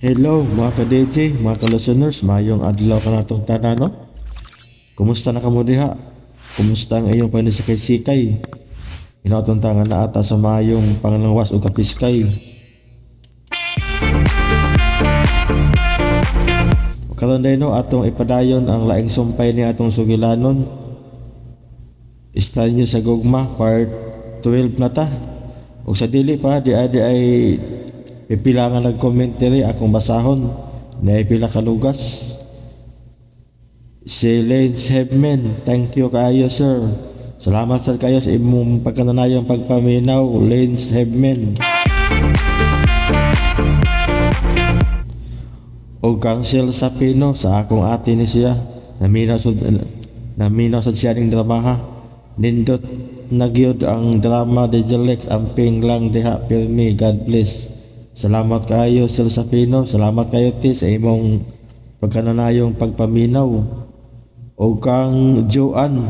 Hello mga ka-DJ, mga ka-listeners, mayong adlaw ka na itong tanan, no? Kumusta na kamo diha? Kumusta ang iyong panisikay-sikay? Inaotong tangan na ata sa mayong pangalangwas o kapiskay. Karon day no, atong ipadayon ang laing sumpay ni atong sugilanon. Istay nyo sa gugma, part 12 na ta. O sa dili pa, di ay ipila nga nag-commentary akong basahon na ipila kalugas. Si Lance Hebman, thank you kayo sir. Salamat sa kayo sa imong pagkananayang pagpaminaw, Lance Hebman. O Cancel sa Pino sa akong ate ni siya, naminaw sa siya ning dramaha. Nindot nagyod ang drama de Jalex, amping lang diha pirmi, God bless. Salamat kayo Sir Sapino, salamat kayo ti sa imong pagkananayong pagpaminaw. O kang Joan,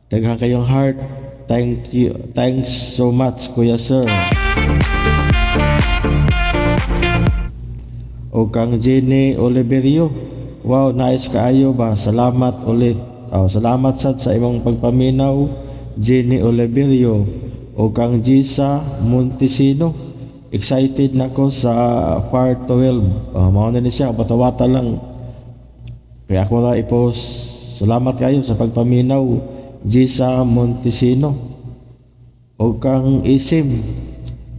daghang kayong heart, thanks so much kuya sir. O kang Jenny Oliverio, wow nice kaayo ba, salamat ulit. Salamat sad sa imong pagpaminaw Jenny Oliverio. O kang Gisa Montesino, excited na ko sa part 12. Mao na ni siya, bata-bata lang. Kaya ako na i-post. Salamat kayo sa pagpaminaw, Gisa Montesino. O kang Isim,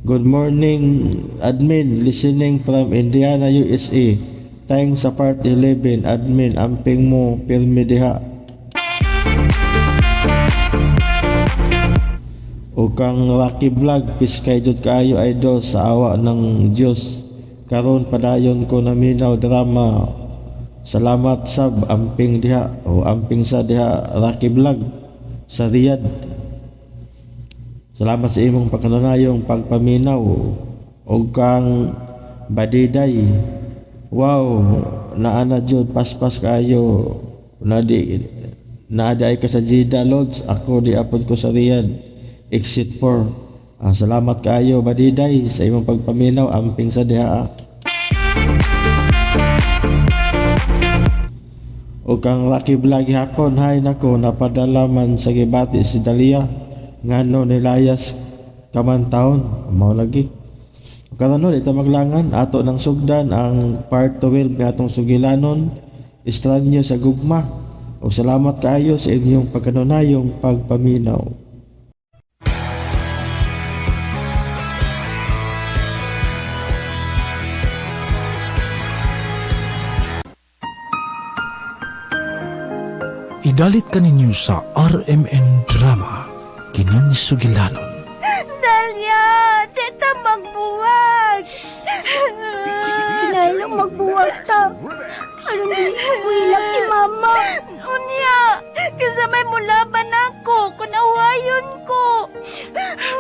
good morning admin, listening from Indiana, USA. Thanks sa part 11, admin, amping mo, pirmi diha. O kang Rocky Vlog, piskay jud kaayo idol sa awa ng Diyos. Karon padayon ko naminaw drama. Salamat sab amping diha o amping sa diha Rocky Vlog sa Riyadh. Salamat sa imong pagkananayong pagpaminaw. O kang Badiday, wow naana jud paspas kaayo. Naadi ka sa Jeddah Lodge, ako di apod ko sa Riyadh. Exit 4. Salamat kaayo Badiday sa imong pagpaminaw, amping sa diha. O kang Lucky Vlog hakon, hay nako napadala man sa gibati si Dalia ngano nilayas kaman taon mao lagi. O karon ita maglangan ato ng sugdan ang part 12 ni atong sugilanon, Estranyo sa Gugma. O salamat kaayo sa inyong pagkanunayong pagpaminaw. Idalit ka ninyo sa RMN Drama, Kinansugilanon. Dalia, tita magbuwag. Kinahanglan magbuwag ta. Anong buhilak si mama? Unya, kasamay mo laban ako, kunawayon ko.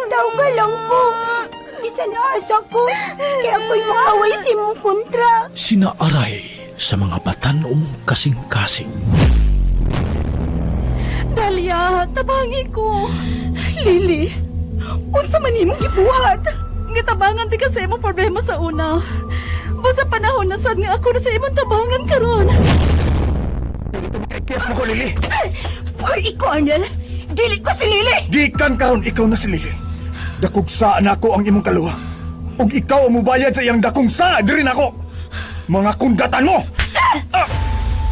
Daw ka lang ko. Bisan asa ko, kaya ako'y maaway sa imong kontra. Sinaaray sa mga batanong kasing-kasing. Dalia, tabangi ko. Lily, unsa man imong gibuhat? Gitabangan di ka sa imong problema sa una. Basta panahon na sad nga ako na sa imong tabangan karon. Kiyas mo ko, Lili. Hoy, ikaw, Arnel. Dili ko si Lily. Gikan karon ikaw na si Lili. Dakog saa na ako ang imong kaluha. Ug ikaw ang mubayad sa iyang dakong saa diri nako. Mga kundatan mo.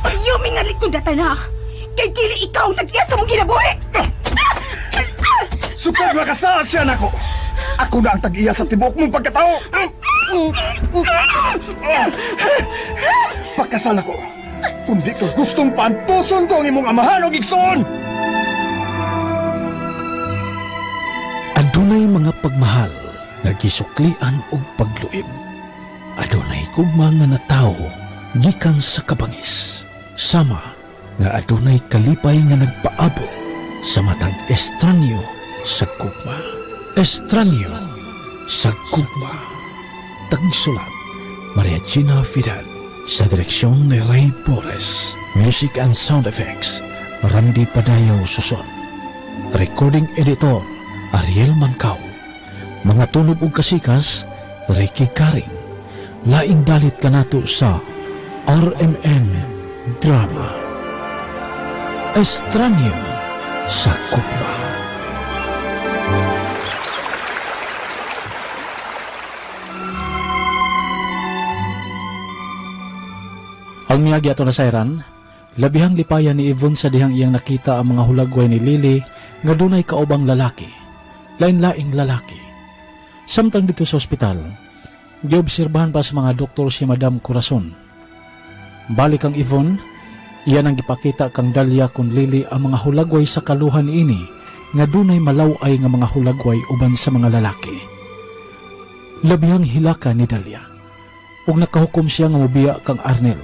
Ayaw mingalit ko data na. Kay dili ikaw ang nagkiyas sa mong ginabuhi. Sukad makasaa siya nako. Ako na ang tag-iya sa tibok mong pagkatao. Pakasal ako. Kundi ka gustong pantuson ko ang imong amahan o gigsoon. Adunay mga pagmahal nga gisuklian og pagluib. Adunay gugma nga natawo gikan sa kabangis. Sama nga adunay kalipay nga nagpaabot sa matag estranyo sa gugma. Estranyo sa gugma. Tagsulat Maria Gina Fidel. Sa direksyon ni Ray Flores. Music and sound effects Randy Padayaw Suson. Recording editor Ariel Mancao. Mga tunog ug kasikas Ricky Karing. laing dalit kanato sa RMN Drama Estranyo sa Gugma. Ang miyagi ato na sayran, labihang lipayan ni Yvonne sa dihang iyang nakita ang mga hulagway ni Lily nga dunay kaubang lalaki, lain-laing lalaki. Samtang dito sa ospital, giobserbahan pa sa mga doktor si Madam Corazon. Balik ang Yvonne, iyan ang gipakita kang Dalia kung Lily ang mga hulagway sa kaluhan ini nga dunay malaway nga mga hulagway uban sa mga lalaki. Labihang hilaka ni Dalia ug nakahukom siya nga mobiya kang Arnel.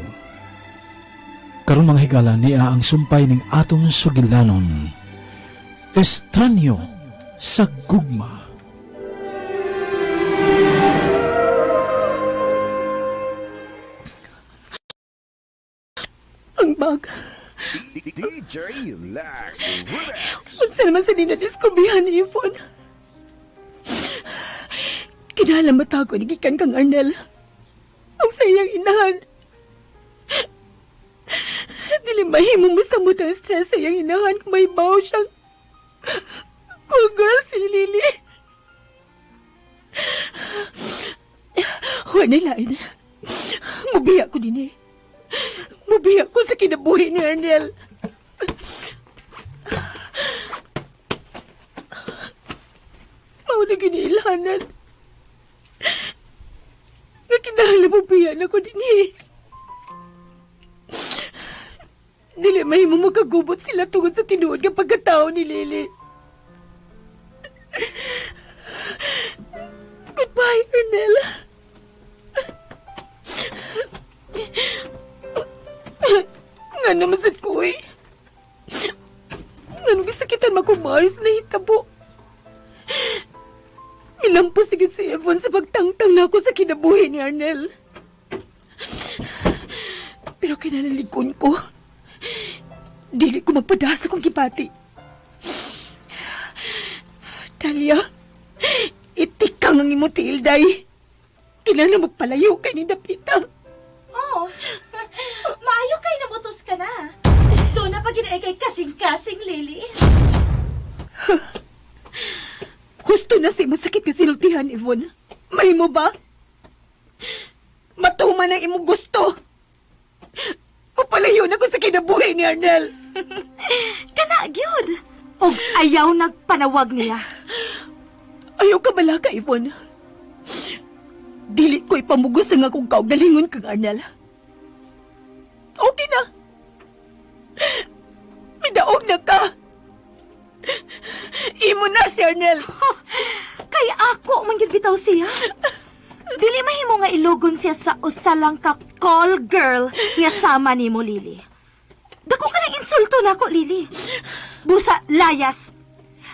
Karon mga higala niya ang sumpay ning atong sugilanon. Estranyo sa Gugma. Ang bag. DJ Relax. Unsa naman sa dinadiskubihan ni Yvonne? Kinahanglan matago ni gikan kang Arnel. Ang sayang inahan. Dili mahimong masamot ang stress sa iyang inahan kung may baw siyang cool girl si Lily. Huwag na lain. Mubiya ko din eh. Mubiya ko sa kinabuhi ni Arnel. Mauna giniilhanan. Nga kinahanglan mubiyan ako din eh. Dili mahimo magkagubot sila tungod sa tinuod nga pagkatao ni Lily. Goodbye, Arnel. Nga naman sa kuy. Nga nung isakitan makumayos na hitabo. Milampos agad si Yvonne sa pagtangtang na ako sa kinabuhi ni Arnel. Pero kinalalikon ko. Dili ko magpadasa kong kipati. Talia, itikang ang imutil, day. Kinala magpalayo kay ni Dapita. Oo. Maayo kay nabutos ka na. Doon na pag kay kasing-kasing, Lily. Gusto na si masakit ka sinultihan, Yvonne. May mo ba? Matuman ang imong gusto. Papalayo na ko sa kinabuhi ni Arnel. Kana, gyud. Og ayaw nagpanawag niya. Ayaw ka bala ka, Yvonne. Dili ko ipamugos ang akong kaugalingon kang Arnel. Okay na. Midaog na ka. Imo na si Arnel. Kay ako man gyud bitaw siya. Dili mahimo nga ilugon siya sa usalang ka call girl nga sama nimo, Lily. Dako ka ng insulto nako, Lily. Busa, layas.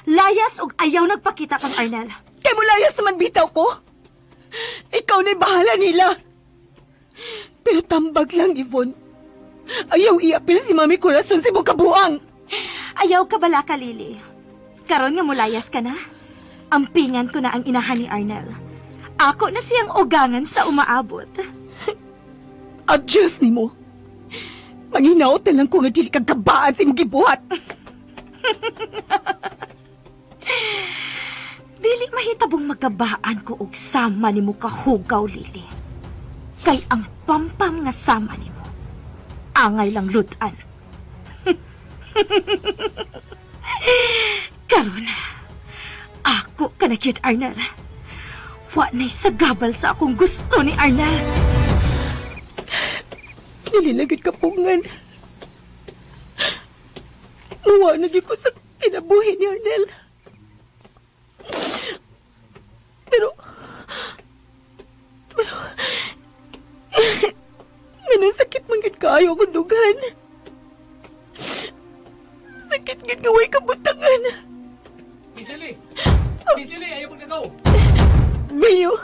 Layas og ayaw nagpakita kang Arnel. Kay mo layas naman bitaw ko. Ikaw na'y bahala nila. Pero tambag lang, Yvonne. Ayaw iapil si Mami Corazon sa mong kabuang. Ayaw ka bala ka, Lily. Karon nga mulayas ka na. Ampingan ko na ang inahan ni Arnel. Ako na siyang ugangan sa umaabot. Adjust ni mo. Manginaot na lang ko nga dili kang kabaan sa imong gibuhat. Dili mahitabong magkabaan ko og sama nimo kahugaw, Lily. Kay ang pampam nga sama nimo, angay lang lutan. Karon, ako ka na cute, Arnel. Wa na'y sagabal sa akong gusto ni Arnel. Nililagid ka pungan. Mawa na di ko sa kinabuhi ni Arnel. Pero ganun sakit manggid kaayo akong dugan. Sakit gid nga way kabutangan. Miss Lily! Miss Lily, ayaw pagkagaw! Benyo,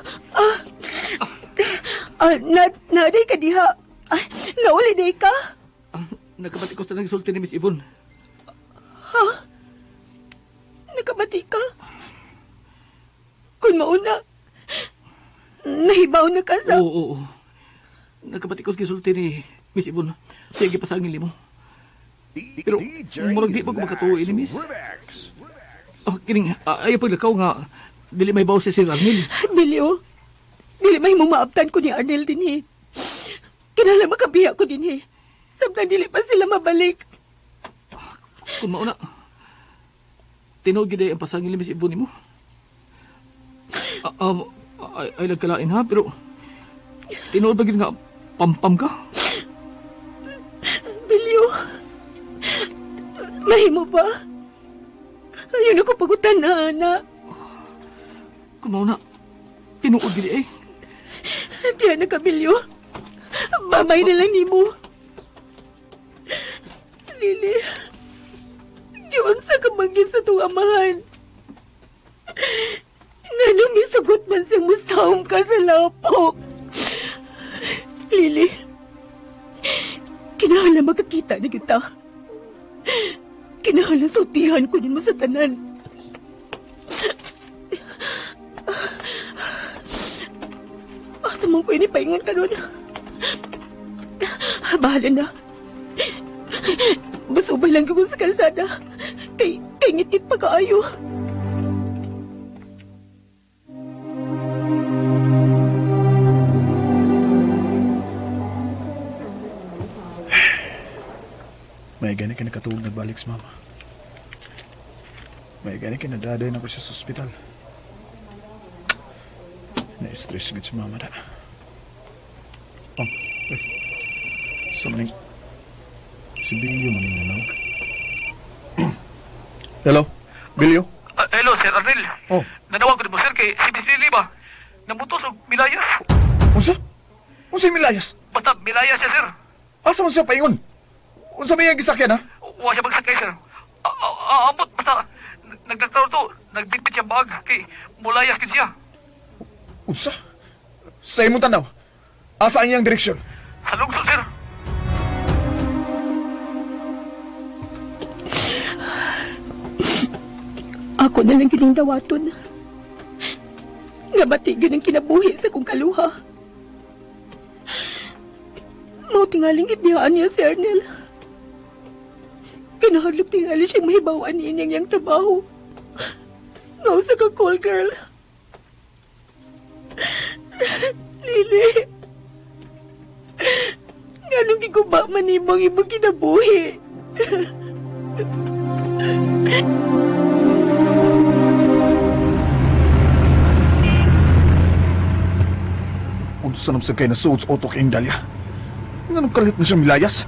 naday ka diha. Nauli day ka. Nagkabati ko sa nagsulti ni Miss Yvonne. Ha? Nakabati ka? Kung mauna, Nahibaw na ka sa... Oo. Nagkabatikos gisulti ni Miss Ibon. Sige pasangil mo. Pero murag di pa ko makatuwi ni Miss. Relax. Kining ayaw paglakaw nga dili may baw si Sir Arnel. Bilyo, dili may mong maabtan ko ni Arnel din eh. Kinala makabiya ko din eh. Samtang dili pa sila mabalik. Kung mauna, tinuod gid ang pasangil ni Miss Ibon nimo. Ay nagkalain ha, pero tinuod ba gid nga pampam ka? Bilyo, mahimo ba? Ayun ako pagutan na, anak. Kung mauna, tinuod gid eh. Diyan na ka, Bilyo. Mamay na lang ni mo. Lili, yun sa kamangin sa itong amahan. Nga nung misugot man siyang musahom ka sa lapo. Lili, kinahal na magkakita na kita. Kinahal na sutihan ko din mo sa tanan. Asa mong ko inipaingon ka nun? Bahala na. Basubay lang ko sa kalsada. Kay ngit-ngit pa kaayo. May gani ka nakatulog nagbalik sa mama. May gani ka nadaday na ko siya sa ospital. Na-stress gid si mama na. Sa maning... Si Bilyo maning nanawag. Hello? Bilyo? Hello, Sir Arnel. Oh. Nanawag ko ni mo, sir, kay si Miss Lily ba? Nabutos og milayas. Unsa? Unsa yung milayas? Basta milayas siya, sir. Asa man siya paingon? Unsa may yung gisakyan ha? Huwag siya magsakay, sir. Ambot, basta nagdaktaw to. Nagbitbit siya bag kay mulayas kin siya. Unsa? Sa imong tanaw. Asa ang iyang direksyon? Sa lungsod, sir. Ako na lang gining dawaton. Nga batigan ang kinabuhi sa kong kaluha. Mao tingaling gibiyaan niya si Arnel. Kinahadlok tingali siyang mahibawan niya niyang trabaho. Nga usa ka call girl. Lili. Nganong giguba man imong imong kinabuhi. Unsa nam sa kay nasuot sa otok ing dalya? Nganong kalit na siya milayas?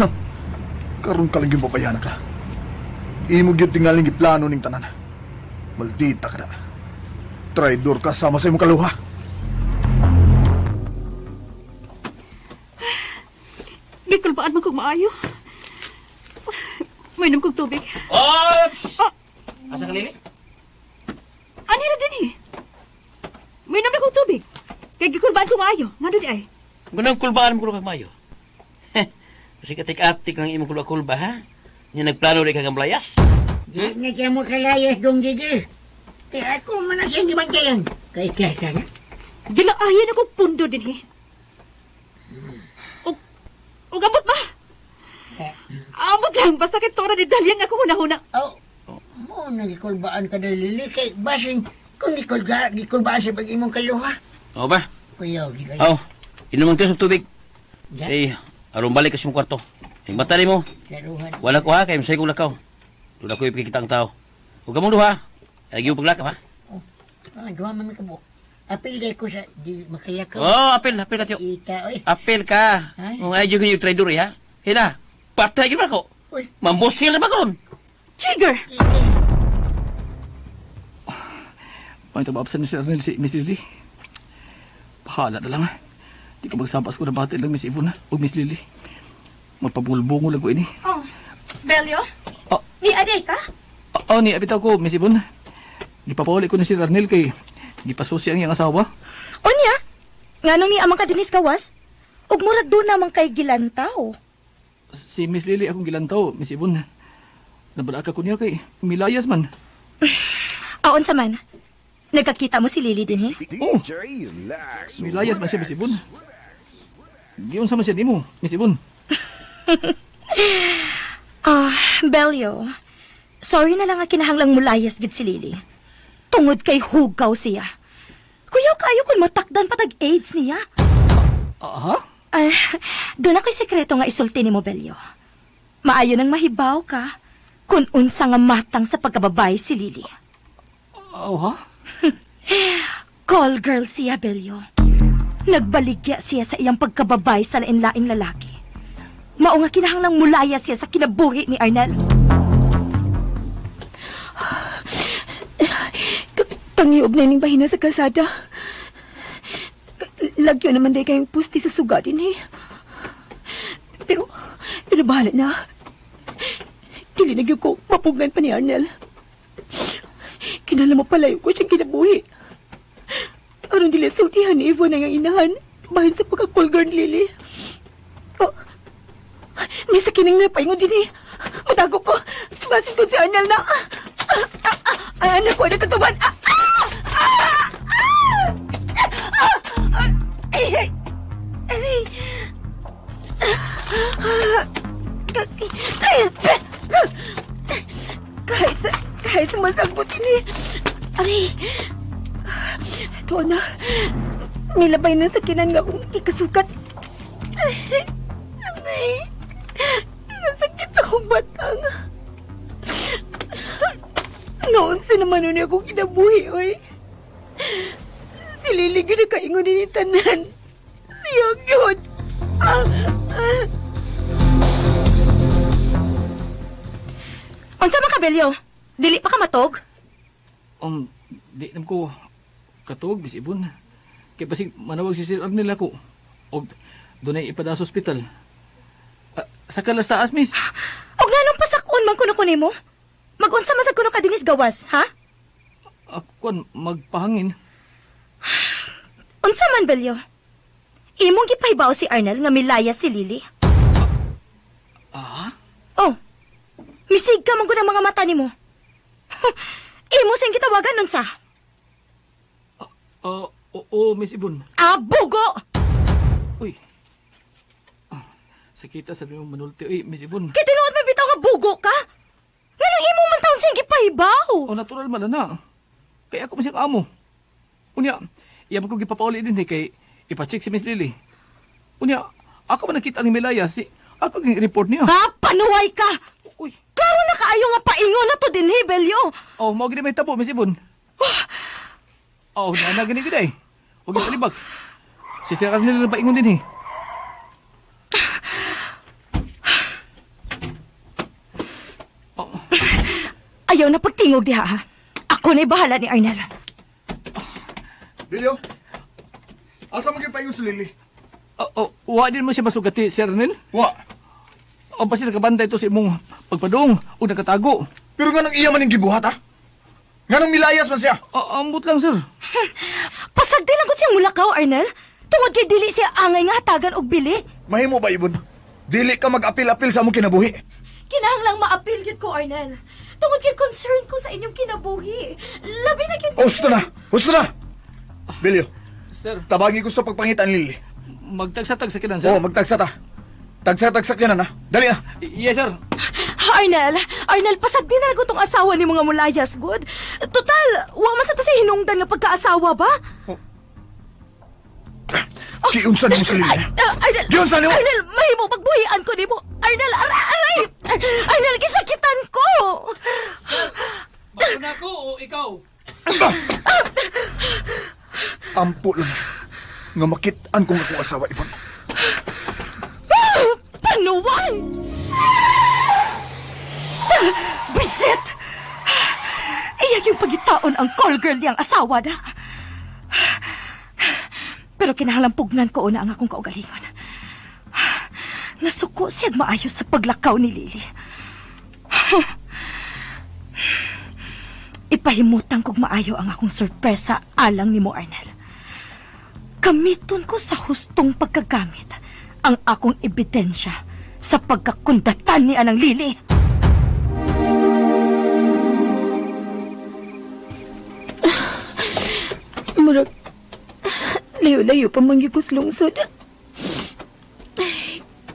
Ha? Karon ka lang yung babayana ka. Imo gyud tingaling giplano ning tanan. Maldita ka na. Traidor ka sama sa imong kaluha. Gikulbaan man kong maayo. May inom kong tubig. Ops! Asa ka, Lili? Ano na din eh? May inom na kong tubig. Kaya gikulbaan kong maayo. Nado di ay. Gunang kulbaan mo kulba kang mayo. Kasi katik-atik ng imong kulba-kulba, ha? Yung nagplano rin kang belayas. Di nga siya mo kalayas dong gigi. Kaya ako man na siyang gibantayan. Kaya ka nga. Gilaayan ako pundo din eh. O gamot ba? Amot lang, basta kay Tora ni Dalyang ako hunahuna. Oh, mo nagikulbaan ka na Lili. Kay basin kung gikulbaan siya pag imong kaluha. Oo ba? Kuya, gigay. Oo. Inom ang tiyo sa tubig. Ya, Eh, aron balik kasi mong kwarto. Yung batali mo, karuhan. wala ko ha, kaya masay kong lakaw. Doon ako ipikita ang tao. Huwag ka mong duha. Lagi mo paglakaw ha. Duha man ka po. Apil kay ko sa di makalakaw. Oo, apil na tiyo. Ita, oy. Apil ka. Ay. Kung ayaw yung traidor ha. Hina, patay ka ba ko? Uy. Mambosil na ba ko ron? Trigger! Ita. May tababsan ni Sir Arnel si Miss Lily. Bahala na lang, ha? Di ka magsapas ko na batid lang Miss Ivon, ha? O Miss Lily. Magpabulbungo lang ko ini. Oh, Belio? Oh. Ni Aday ka? Ni abitaw ko, Miss Ivon. Gipapawali ko ni Sir Arnel kay gipasusi ang iyang asawa. O niya? Nga nung ni amang kadinis kawas? Ug murag doon namang kay gilantaw. Si Miss Lily akong gilantaw, Miss Ivon. Nabalaka ko niya kay milayas man. Aon sa man. Nagkakita mo si Lily din, eh? DJ Lax. Milayas man siya, Miss Ibon. Giyon sa man siya di mo, Miss Ibon. Belio, sorry na lang nga kinahanglang mulayas gid si Lily. Tungod kay hugaw siya. Kuyaw kayo kung matakdan patag AIDS niya. Aha? Doon ako'y sekreto nga isulti ni mo, Belio. Maayo nang mahibaw ka kung unsa nga matang sa pagkababay si Lily. Ha? Call girl siya, Belio. Nagbaligya siya sa iyang pagkababay sa lain-laing lalaki. Mao nga kinahanglang mulaya siya sa kinabuhi ni Arnel. Tangiob na ning bahina sa kalsada. Lagyo naman day kayong pusti sa sugadin, eh. Pero bahala na. Dili na gyud ko mapugnan pa ni Arnel. Kinala mo palayo ko siyang kinabuhi. Aron dili sultihan ni Yvonne ang inahan bahin sa pagka-call ni Lily. Oh, may sakining na paingon din, eh. Matago ko. Basin ko si Arnel na. Anak ko, nagkatuban. Kahit sa masangkot ini. Aray. Ito na. May labay ng sakinan nga akong ikasukat. Aray. Nasakit sa akong batang. Noon sa naman nun akong kinabuhi, oy. Si Lily na kaingon din yung tanan. Siyang yun. Unsa man ka, Belio? Dili pa ka matog? Di nam ko katog, Miss Ibon. Kaya pasig manawag si Sir Arnel ako. O doon ay ipada sa ospital. Sa kalas taas, Miss. Og nanong pasakon man kuno mo? Mag-unsa man sa kuno ka dingis gawas, ha? Ako magpahangin. Unsa man, Belio? Imong gipahibaw si Arnel nga milaya si Lily? Oh, misig ka man ang mga mata ni mo. Imo sing gitawagan nun sa? Oo, Miss Ibon. Bugo! Uy. Sakita sa mo manulti. Uy, Miss Ibon. Kaya tinuod man bitaw nga bugo ka? Nganong imo man taon sing gipahibaw? Natural man na. Kaya ako masing amo. Unya, iyan ko gipapauli din kay ipacheck si Miss Lily. Unya, ako man nakita ni Melaya ako ging report niya. Panuway ka! Uy. Klaro na kaayo nga paingon na to din, Belio. Mao gini may tabo, Miss Ibon. Na gini gini. Huwag yung palibag. Si Sir Arnel na paingon din, Ayaw na pagtingog diha, ha? Ako na'y bahala ni Arnel. Bilyo, asa mo paingon si Lily? Wa din mo siya masugati, Sir Arnel? Wa. O ba sila kabantay ito sa imong pagpadong o nakatago? Pero nga nang iya man yung gibuhat, ha? Nga nang milayas man siya. Ambot lang, sir. Pasagdi lang ko siyang mulakaw, Arnel. Tungod kay dili siya angay nga hatagan og bili. Mahimo ba, Ibon? Dili ka mag-apil-apil sa among kinabuhi. Kinahanglang ma-appeal gid ko, Arnel. Tungod kay concern ko sa inyong kinabuhi. Labi na gid. Gusto na! Gusto na! Bilyo, Sir, tabagi ko sa pagpangitan ni Lily. magtagsatag sa kinan, sir. Magtagsa ta. Tagsa-tagsa kinan, ha? Dali na. Yes, sir. Arnel, pasagdi na ko tong asawa ni mga mulayas, good. Total, wa man sa to si hinungdan nga pagkaasawa ba? Kiunsan mo si Lily. Arnel, Kiunsan mo? Arnel, mahimo pagbuhian ko ni mo. Arnel, aray! Arnel, gisakitan ko! Bago na ako o ikaw? Ampo lang. Nga makitaan kong akong asawa, Ivon. Panuway! Bisit! Iyak yung pagitaon ang call girl niyang asawa na. Pero kinahanglang pugnan ko una ang akong kaugalingon. Nasuko siyag maayos sa paglakaw ni Lily. Ipahimutan kog maayo ang akong sorpresa alang ni mo, Arnel. Gamiton ko sa hustong pagkagamit ang akong ebidensya sa pagkakundatan ni Anang Lily. Murag, layo-layo pa man yung lungsod.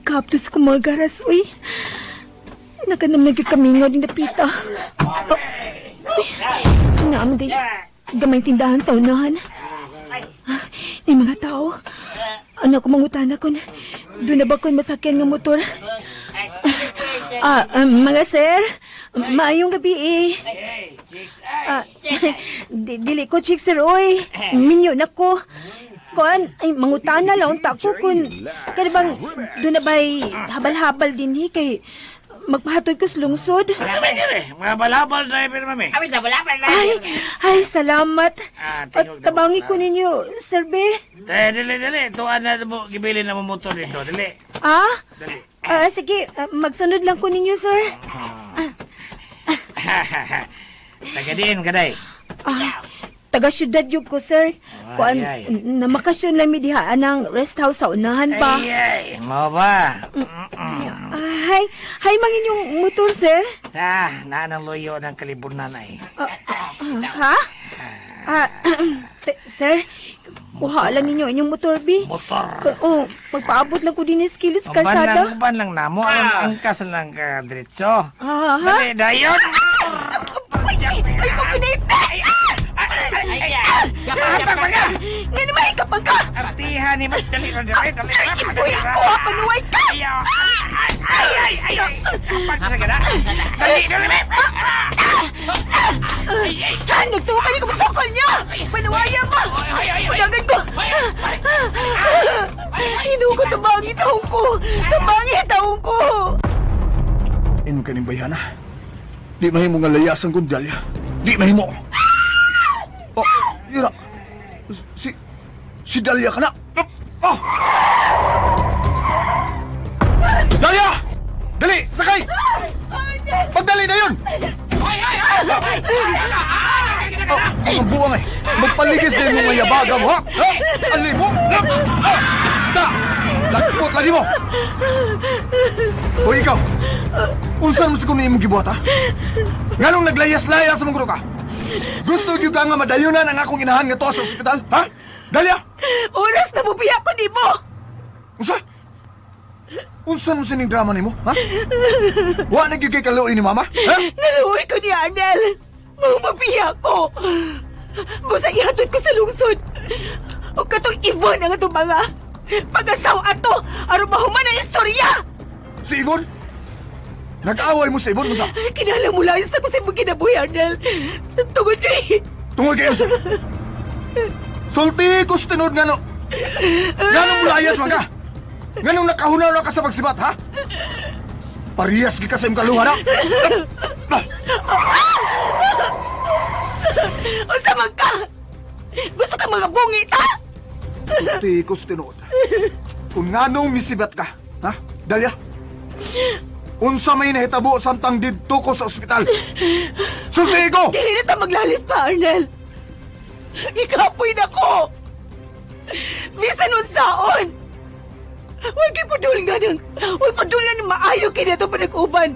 Kaptos ko mga garas, uy. Nakanam nagkakamingaw din na pita. Naam din. Gamay tindahan sa unahan. Ni mga tao. Anak ko mangutana ko na. Doon na ba ko masakyan ng motor? Mga sir, maayong gabi eh. Dili ko chicks sir, oy. Minyo na ko. Kuan, ay mangutana lang unta ko kun kada bang doon na ba'y habal-habal din kay magpahatod ko sa lungsod. Kami, mga balabal driver, mami. Ay, salamat. Tingog na Tabangi ko ninyo, sir be. Dali. Tuan na mo, gibilin na mo motor dito. Dali. Dali. Sige, magsunod lang ko ninyo, sir. Tagadiin, kaday. Taga-syudad yun ko, sir. Kuan, namakasyon lang mi dihaan ng rest house sa unahan pa. Ay, mo ba? Hay mangin yung motor, sir. Nanang loyo ng kalibunan ay. Ha? Sir, kuha lang ninyo inyong motor, B. Motor. Magpaabot lang ko din sa kilos kalsada. Uban lang namo, ang angkas lang ka diretso. Ha? Dali, dayon! Ay, kukunita! Kapag ka! Ngayon naman, kapag ka! Artihan ni Mas, dali. Ibuhin ko, panuway ka! Ay! Kapag sa gana. Dali! Nagtuwa ka ni kumusokol niya! Panuwaya mo! Panagan ko! Hinuko, tabangi taong ko! Tabangi taong ko! Inom ka ng bayana. Di mahimo nga layasan kong Dalia. Di mahimo. Oh, yun na. Si Dalia ka na. Dalia! Dali! Sakay! Pagdali na yun! Ang buwang eh. Magpaligis din mo mga yabaga mo, ha? Alin mo? Lakpot lagi mo! O ikaw, unsan mo sa kung imong gibuhat, ha? Nganong naglayas-layas sa mong ka? Gusto niyo ka nga madayunan ang akong inahan nga to sa ospital, ha? Dalia! Oras na bubiya ko ni mo! Unsa? Unsan mo sining drama ni mo, ha? Wa nagigay kaluoy ni mama, ha? Naluwi ko ni Arnel! Mabubiya ko! Busang ihatod ko sa lungsod! O katong Ivon ang atong mga pag-asaw ato! Aron mahuman ang istorya! Si Ivon? Nag-away mo si Ivon, unsa? Kinala mo layas ako sa imong kinabuhi, Arnel! Tungod kay... Tungod kayo sa... Sulti ko sa tinod nga no. Ganong mulayas man ka? Ganong nakahunaw na ka sa pagsibat, ha? Parehas ka sa imong kaluha na. Unsa man ka? Gusto ka mga bungit, ha? Sulti ko sa tinod. Kung nganong misibat ka, ha? Dalia? Unsa may nahitabo samtang didto ko sa ospital? Sulti ko! Dili na ta maglalis pa, Arnel! Ikapoy na ko! Bisan unsaon! Huwag ipadul nga ng... Huwag padul nga ng maayo kina ito pa nag-uban!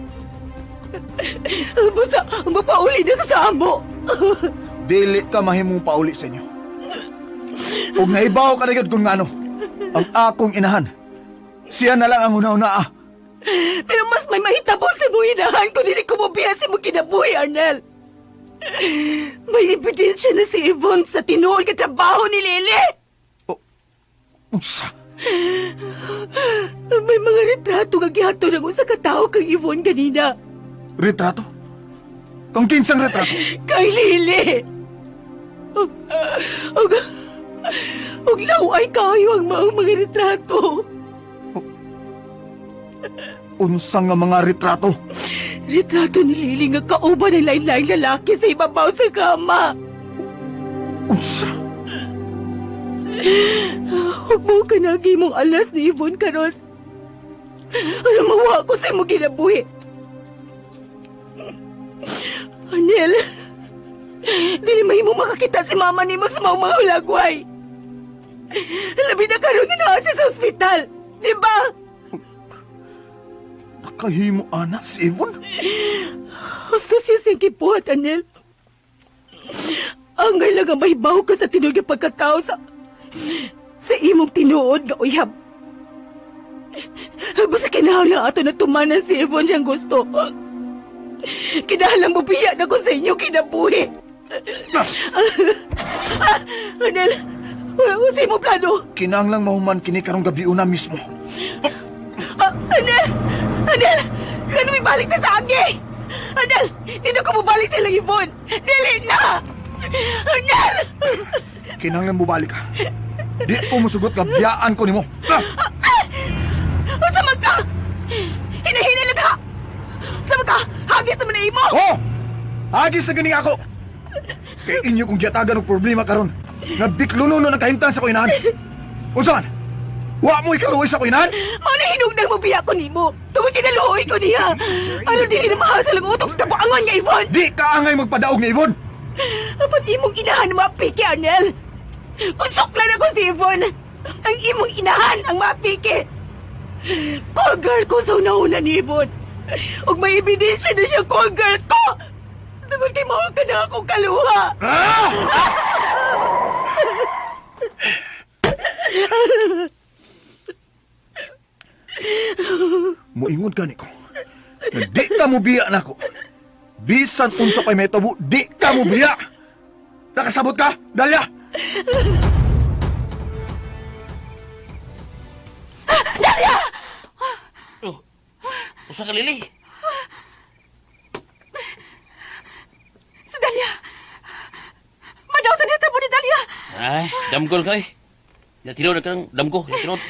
Basta, mapauli na ka sa amo! Dili ka mahimong pauli sa inyo. Kung naibaw ka na yun kung ano, ang akong inahan, siya na lang ang una-una, Pero mas may mahitabo sa mo inahan kung hindi ko mabiya sa mo kinabuhi, Arnel! May ebidensya na si Yvonne sa tinuod ka trabaho ni Lily! Unsa? May mga retrato nga gihato ng usa ka tawo kang Yvonne ganina. Retrato? Kung kinsang retrato? Kay Lily! Og laway kayo ang mga retrato. Unsa nga mga retrato? Retrato ni Lily nga kauban ng lain-laing lalaki sa ibabaw sa kama. Unsa? Huwag mo ka nagi mong alas ni Yvonne karon. Alam mawa ko sa imo ginabuhi. Anel, dili mahimo makakita si mama nimo sa mga hulagway. Labi na karon nga naa siya sa ospital, di ba? Nakahimo ana si Yvonne? Gusto siya siyang kipuhat, Anel. Angay lang ang mahibaw ka sa tinud nga pagkatao sa imong tinuod nga uyab. Basta kinahanglan ato na tumanan si Yvonne siyang gusto. Kinahanglan mo biya na ko sa inyo kinabuhi. Anel, usay mo plano. Kinahanglang mahuman kini karong gabi una mismo. Anel! Anel! Ano may balik na sa agi? Anel! Dito ko mabalik sila, Yvonne! Dili na! Anel! Kinahanglan mo balik ka. Di ko musugot nga biyaan ko nimo. Sama ka! Hinahinalag ka! Sama ka! Hagis naman na imo! Oh! Hagis na ganing ako! Kay inyo kong giyatagan og problema karon. Nga biklununo na kahimtang sa kuinahan. Unsan? Wa mo ikaluoy sa kuinahan? Mao na hinugdang mo biya ko nimo. Tungod kinaluoy ko niya. Ano dili na mahasal ang utok sa tabuangon nga Yvonne? Di ka angay magpadaog ni Yvonne. Apat imong inahan ang mapiki, Arnel. Kung suklan ako si Yvonne, ang imong inahan ang mapiki. Call girl ko sa una-una ni Yvonne. Ug may ebidensya na siya call girl ko. Tungod kay mao ka na akong kaluha. Moingod ka niko. Nga di ka mo biya nako. Bisan unsa pay metabo, di ka mo biya. Nakasabot ka, Dalia? Oh, usa ka Lili. Si Dalia! Madaw ta nito mo ni Dalia! Ay, damgol ka eh. Tinod na kang damgo, tinod.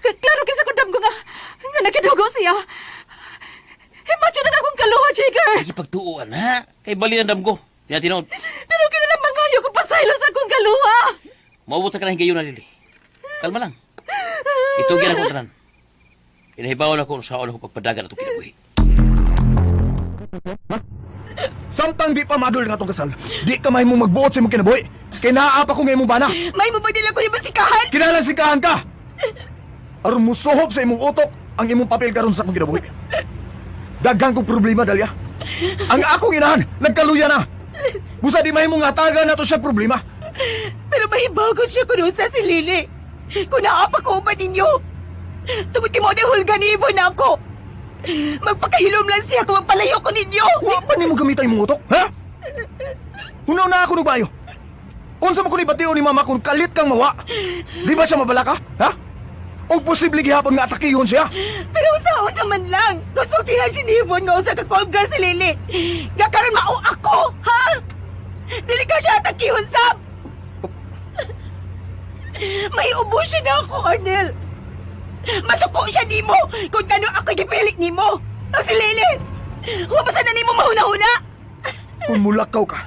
Klaro kisa ko damgo nga nakidugo siya. Imagine na akong kaluha, Jigger! Lagi pagtuuan ha. Kay bali ang damgo. Tinod. Pero kinalamang ngayo ko pasaylo sa akong kaluha. Maubot ka na higayon na Lili. Kalma lang. Itugyan ako tanan. Inahibawan ako sa ako pagpadagan at kinabuhi. Samtang di pa madul nga tong kasal, di ka may mong magbuot sa imong kinabuhi. Kay naaapa ko nga imong bana. May mo ba nila ko ni basikahan? Kinalasikahan ka! Aron musuhop sa imong utok ang imong papel karon sa akong kinabuhi. Daghang kong problema, Dalia. Ang akong inahan, nagkaluya na. Busa di may mong ngatagan na to siya problema. Pero mahibaw ko siya kuno sa si Lili. Kung naapa ko ba ninyo? Tungod kay mo ni Hulga ni Yvonne na ako. Magpakahilom lang siya kung magpalayo ko ninyo. Wa pa ni mo gamitan imong utok, ha? Hunaw na ako nugbayo. Unsa mo ko ni batiyo ni mama kung kalit kang mawa? Di ba siya mabala ka, ha? O posible gihapon nga atakihon siya? Pero usaon naman lang. Konsultihan si Yvonne nga usa ka call girl si Lili. Nga karon mao ako, ha? Dili ka siya atakihon, Sab. May ubo siya na ako, Arnel. Masuko siya nimo kung kano ako gipilit nimo. Ang si Lili. Huwag pa sana nimo mahuna-huna. Kung mulakaw ka,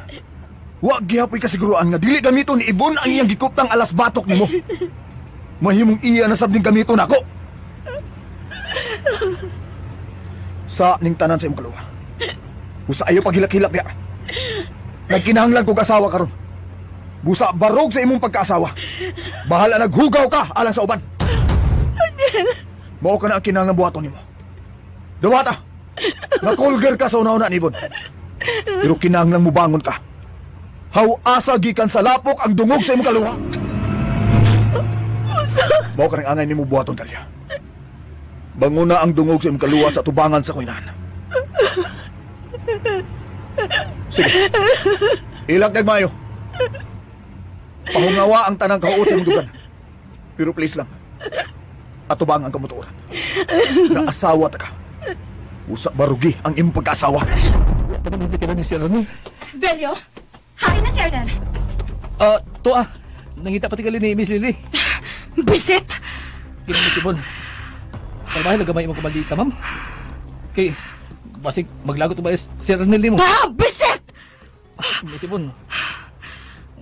wa gihapoy kasiguruan nga dili gamiton ni Yvonne ang iyang gikuptang alas batok nimo. Mahimong iya na sabding gamiton ako. Sa ning tanan sa imong kaluwa. Busa ayo paghilak-hilak diha. Nagkinahanglan kog asawa karon. Busa barog sa imong pagkaasawa. Bahala naghugaw ka alang sa uban. Mao ka na ang kinahanglan buhaton nimo. Dawata. Nakulger ka sa una-una ni Yvonne. Pero kinahanglan mo bangon ka. Haw-asa gikan sa lapok ang dungog sa imong kaluha. Mao ka nang angay nimo buhaton, Dalia. Banguna ang dungog sa imong kaluha sa tubangan sa kuinahan. Sige. Ilag nagmayo. Pahungawa ang tanang kauot sa imong dugan. Pero please lang. Atubangan ka mo tuoran. Na asawa ta ka. Usa barugi ang imong pagkaasawa. Panabuti ka na ni Sir Arnel. Belyo, hain na si Arnel. Tuwa. Nangita pati kali ni Miss Lily. Bisit! Kini si Bon. Kalmahin nagamay mo kumaldita, ma'am. Kay, basig maglagot ba Sir Arnel mo? Bisit! Miss Bon.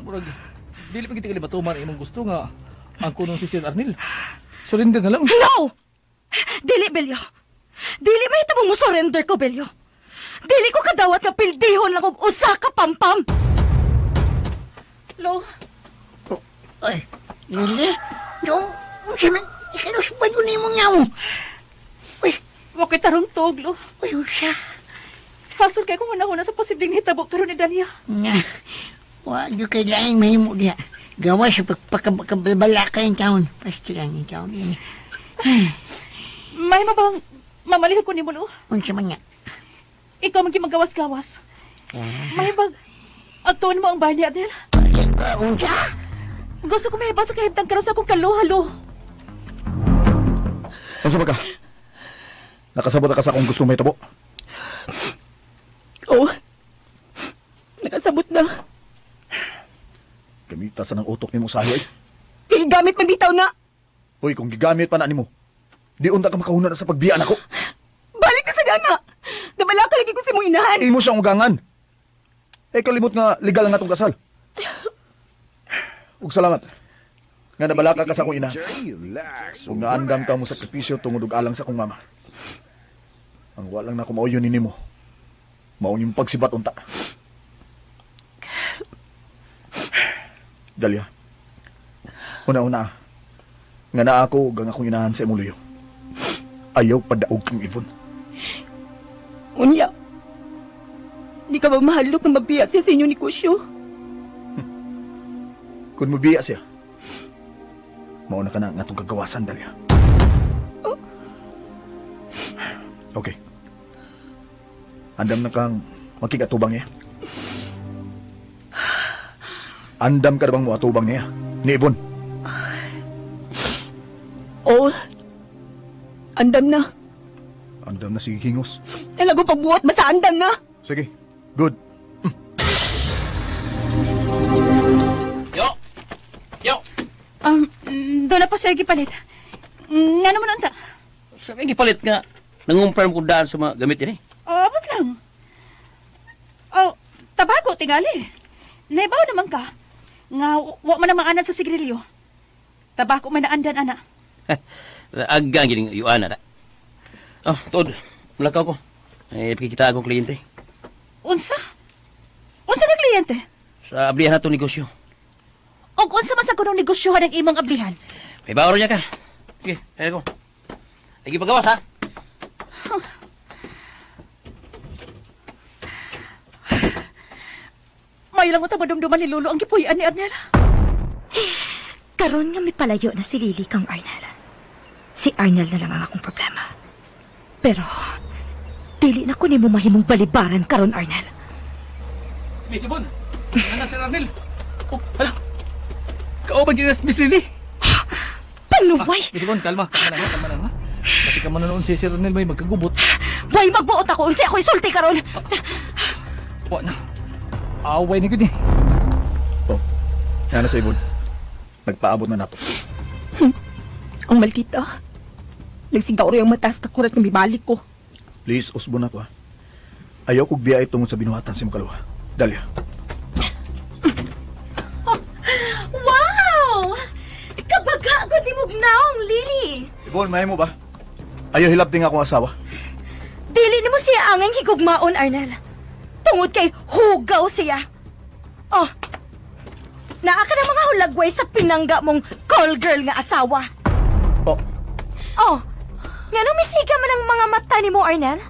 Murag, dili pa kita kali matuman imong gusto nga ang kunong si Sir Arnel. Surrender na lang. No! Dili, Belyo. Dili mahitabo mo surrender ko, Belyo. Dili ko kadawat nga pildihon lang kung usa ka pampam. Lo, Ay, Lili? No, siya ikanus ba yun mo nga mo? Uy, wakit tarong tog, Lo. uy, siya. Hasol kay kung una-una sa posibleng hitabo karon ni Dania. Nga, wag yung kailangan mahimo diha. Gawa sa pagpakabalaka yung taon. Pasti lang yung taon. May mabang mamalihog ko ni mo no? Unsa man nga. Ikaw magimagawas-gawas. May bag atuon mo ang bar ni Adel. Unsa? Gusto ko mahibas sa kahimtang karon sa akong kaluhalo. Ano ba ka? Nakasabot na ka sa kung gusto may tabo. Oo. Nakasabot na. Gamita sa ng utok ni mo sa ay. Gamit man bitaw na. Hoy, kung gigamit pa na ni mo, di unta ka makahuna na sa pagbiyan ako. Balik na sa dana. Nabala ka lagi ko si mong inahan. Imo siyang ugangan. Kalimot nga legal nga itong kasal. Ug salamat. Nga nabalaka ka sa akong ina. Relax. Ug naandam ka mo sakripisyo tungod og alang sa akong mama. Ang walang na kumauyon ni mo. Mao yung pagsibat unta. Dalia. Una-una. Nga na ako ug ang akong inahan sa imong luyo. Ayaw padaog kang ibon. Unya. Di ka ba mahalok na mabiya siya sa inyo ni Kusyo? Kung mabiya siya, mauna ka na nga itong kagawasan, Dalia. Okay. Andam na kang makigatubang niya. Andam ka na bang mo atubang niya? Ni Ibon. Oo. Andam na. Andam na si Hingos. Nalago pagbuot ba sa andam na? Sige, good. Yo! Yo! Doon na pa siya gipalit. Nga naman ang ta. Sabi gipalit nga. Nangumpirm ko daan sa mga gamit yan eh. Abot lang. Oh, tabako, tingali. Naibaw naman ka. Nga, wa man naman anan sa sigrilyo. Tabako man naandan, ana. Agang gining yuana na. Oh, Tod. Malakaw ko. Pakikita akong kliyente. Unsa? Unsa na kliyente? Sa ablihan na itong negosyo. O unsa man sa kunong negosyohan ang imong ablihan? May bawaro niya ka. Sige, kaya ko. Lagi pagawas ha. May lang utang madumduman ni Lolo ang gipuyan ni Arnel. Karon nga may palayo na si Lily kang Arnel. Si Arnel na lang ang akong problema. Pero, dili na ko nimo mahimong balibaran karon, Arnel. Miss Ibon, ano si Ramil? Oh, hala. Kauban yun Miss Lily. Panuway! Miss Ibon, kalma lang ha. Kasi ka manonoon si Sir Ramil may magkagubot. Way magbuot ako unsa ako'y sulti karon. Wa na. Away ni gud eh. Oh, yan na sa Ibon. Nagpaabot na nato. Ang maldita. Nagsigaw rin ang mataas kakurat ng bibalik ko. Please, usbo na ko ha. Ayaw kong biyay tungod sa binuhatan si Makaluha. Dalia. Wow! Kabaga ko di mugnaong, Lily. Ibon, mahay mo ba? Ayaw hilabting akong asawa. Dili nimo siya angeng higugmaon, Arnel. Tungod kay hugaw siya. Oh, naa ka na mga hulagway sa pinangga mong call girl nga asawa. Oh, Oh, nga nung misiga man ang mga mata ni mo, Arnel?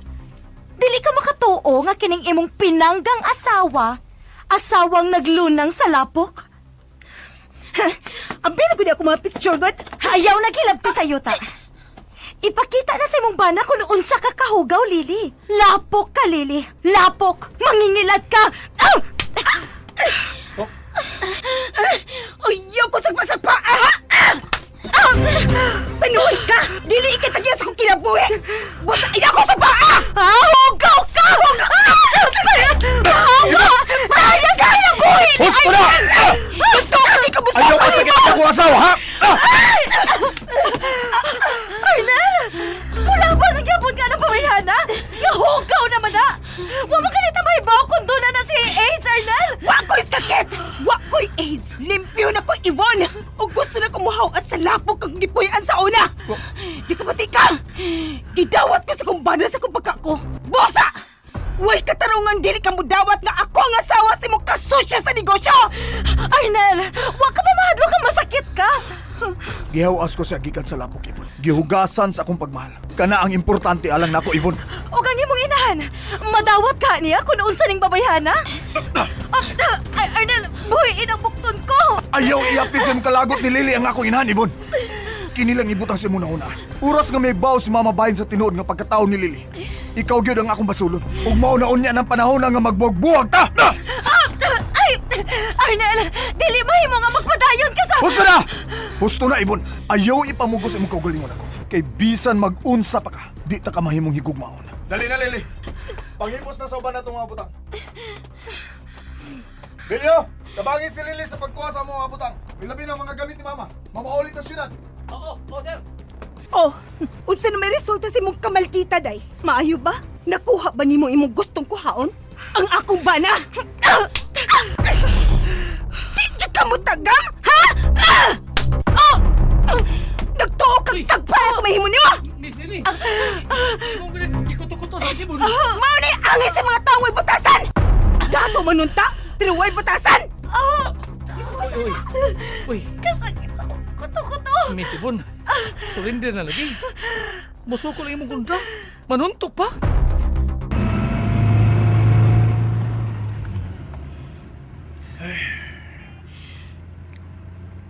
Dili ka makatuo nga kining imong pinanggang asawa, asawang naglunang sa lapok. Abi na gud ako mga picture god. Ayaw naghilabti sa yuta. Ipakita na sa imong bana kung unsa ka kahugaw, Lily. Lapok ka, Lily. Lapok. Mangingilad ka. Ah! Ayaw ko sagpa-sagpa. Panuhoy ka. Dili ikatagyan sa kong kinabuhi. Basta ayaw ko sa paa. Hugaw ka! Mahawa! Mahaya sa akin ang buhay ni Husto na! Arnel! Ito kami kabusta ayaw ka sakit akong asawa, ha? Arnel! Wala ba nagyapon ka ng pamihana? Yahugaw naman na! Wa mo kanita mahibaw kung doon na si AIDS, Arnel! Wa ko'y sakit! Wa ko'y AIDS! Limpyo na ko'y Yvonne! O gusto na kumuhaw at sa lapok kang gipuyan sa una! Di ka pati ka! Gidawat ko sa kumbana sa kumpaka ko! Bosa! Way katarungan dili ka mo dawat nga ako ang asawa si mong kasusya sa negosyo! Arnel! Wa ka ba mahadlo kang masakit ka? Gihawas ko sa gikan sa lapok, Ibon. Gihugasan sa akong pagmahal. Kana ang importante alang nako, Ibon. O ang imong Han, madawat ka niya kung unsa ning babayhana? Arnel, buhiin ang bukton ko! Ayaw iapin sa kalagot ni Lily ang akong inahan, Ibon. Kinilang ibutang si muna-una. Uras nga may baw si Mama Bayan sa tinuod nga pagkatao ni Lily. Ikaw gyud ang akong basulod. Ug mauna niya ng panahon na nga magbuwag-buwag ta! Ay! Arnel, dili mahimo nga magpadayon ka sa... Husto na! Husto na, Ibon. Ayaw ipamugos imong kaugalingon ako. Kay bisan mag-unsa pa ka, di ta ka mahimong higugmaon. Dali na, Lily. Panghipos na sa uban na itong mga butang. Bilyo, tabangin si Lily sa pagkuha sa mga butang. Ilabi na mga gamit ni Mama. Mamaulit na syudad. Oo, sir. Oh, unsa na may resulta si mong kamalkita, day? Maayo ba? Nakuha ba nimo imong gustong kuhaon? Ang akong bana? Di ka mo tagam, ha? Nagtuo kang sagpara kung mahimo niyo! Miss Lily. Imong galit, ikuto-kuto sa sibon. Mao ni angay sa mga taong way butasan! Dato manunta, pero way butasan! Uy, Kasakit sa kuto-kuto! Miss Ibon, surrender na lagi. Musuko lang imong kontra. Manuntok pa.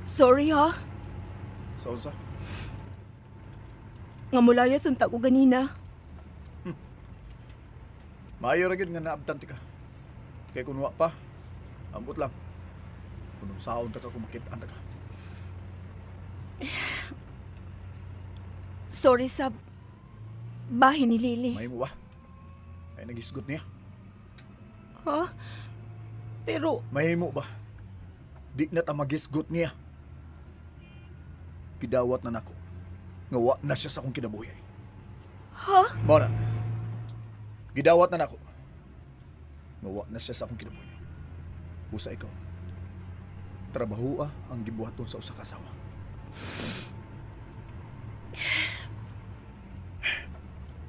Sorry ha, Sa unsa? nga mulaya sunta ko ganina. Maayo ra gyud nga naabtan ti ka. Kay kun wa pa, ambot lang. Kunong saon ta ka kumakit-an ta ka. Sorry sa bahin ni Lily. Mahimo ba? Ay nagisgot niya. Ha? Pero, Mahimo ba? Di na ta magisgot niya. Gidawat na nako. Nga wa na siya sa akong kinabuhi. ha? Mona. Gidawat na nako. Nga wa na siya sa akong kinabuhi. Busa ikaw. Trabahua ang gibuhaton sa usa ka asawa.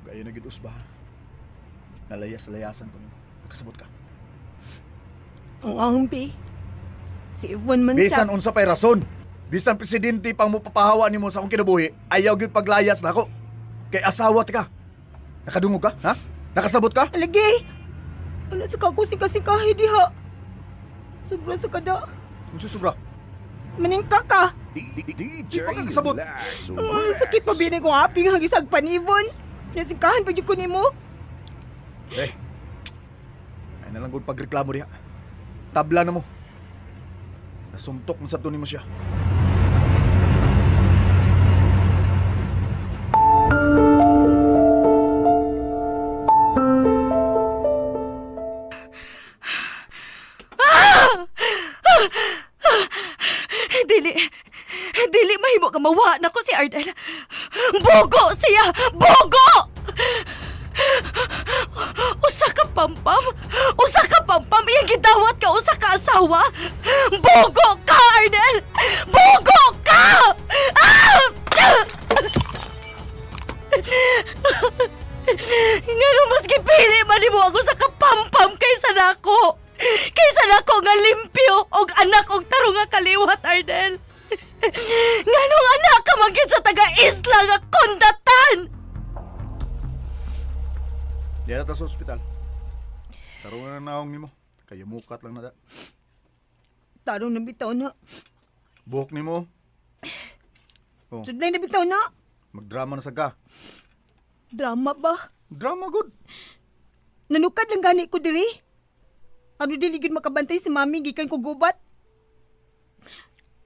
Gaya na gid usba. Nalayas-layasan ko nimo. Nakasabot ka. Ang ambi. Si Yvonne man Bisan siya. unsa pay rason. Bisan presidente pang mo papahawa nimo sa akong kinabuhi, ayaw gyud paglayas nako. Kay asawa ka. Nakadungog ka, ha? Nakasabot ka? Alagi! Wala sa kakusing-kasing diha. Sobra sa kada. Unsa sobra? Maningka ka. DJ Di pa ka kasabot. Lax Ang sakit pa bini kong aping hagisag panivon. Nasingkahan pa dyan ko nimo. Eh. Ay na lang gud pagreklamo diha. Tabla na mo. Nasumtok mo sa tunin mo siya. Dili mahimo ka mawa na ko si Ardel. Bogo siya! Bogo! Usa ka pampam! Usa ka pampam! Iyang gidawat ka usa ka asawa! Bogo ka, Ardel! Bogo ka! Ngano mas gipili man nimo ako sa kapampam kaysa nako! Kaysa nako nga limpyo og anak og tarong nga kaliwat, Ardel! Nganong anak ka magit sa taga-isla nga kondatan! Diyan ta sa ospital. Tarong na naong nimo. Kaya mukat lang na da. Tarong na bitaw na. Buhok nimo. Oh, Sudlay na bitaw na. magdrama na sa ka. Drama ba? Drama good. Nanukad lang gani ko diri. Ano dili gid makabantay si mami gikan ko gubat.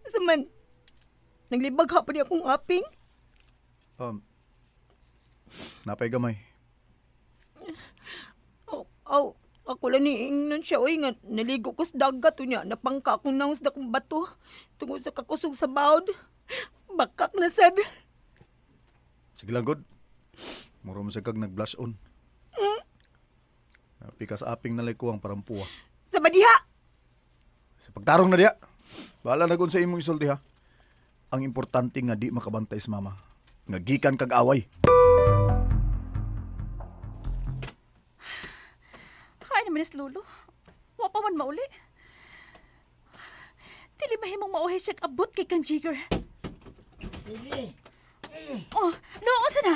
Saman, naglibag ha pa niya akong aping. Napay gamay. Ako lang niingnan siya, oy, nga naligo ko sa dagat, niya, napangka akong naus na kong bato, tungod sa kakusog sa bawd. Bakak na sad. Sige lang good. Muro mo sa kag nag-blush on. Pikas aping nalay ko ang parampuwa. Sa badiha! Sa pagtarong na diya. Bahala na gun sa imong isulti ha. Ang importante nga di makabantay sa mama. Nga gikan kag away. Ay naman is Lolo. Wa pa man mauli. Dili mahimong mauhay siya abot kay kang Jigger. Lili, Oh, noon sa na.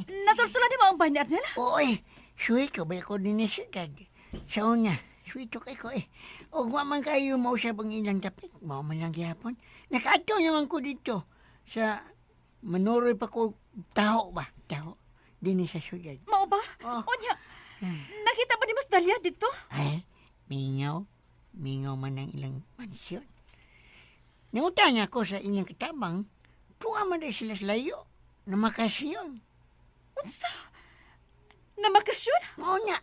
Natultulan ni mo ang bahay ni Arnel? oy, Sweet ko ba ko din isikag? Sa una, sweet ko kay ko eh. O wa man kayo mo sa bang ilang tapik, mao man lang gihapon. Nakaadto naman ko dito sa manuroy pa ko taho ba? Taho. Din sa sugad. Mao ba? Oh. Unya, nakita ba ni Mas Dalia dito? Ay, mingaw. Mingaw man ang ilang mansyon. Nangutang ako sa inyong katabang, tuwa man dahil sila sa layo na makasyon. Unsa? Na bakasyon? Mao nga,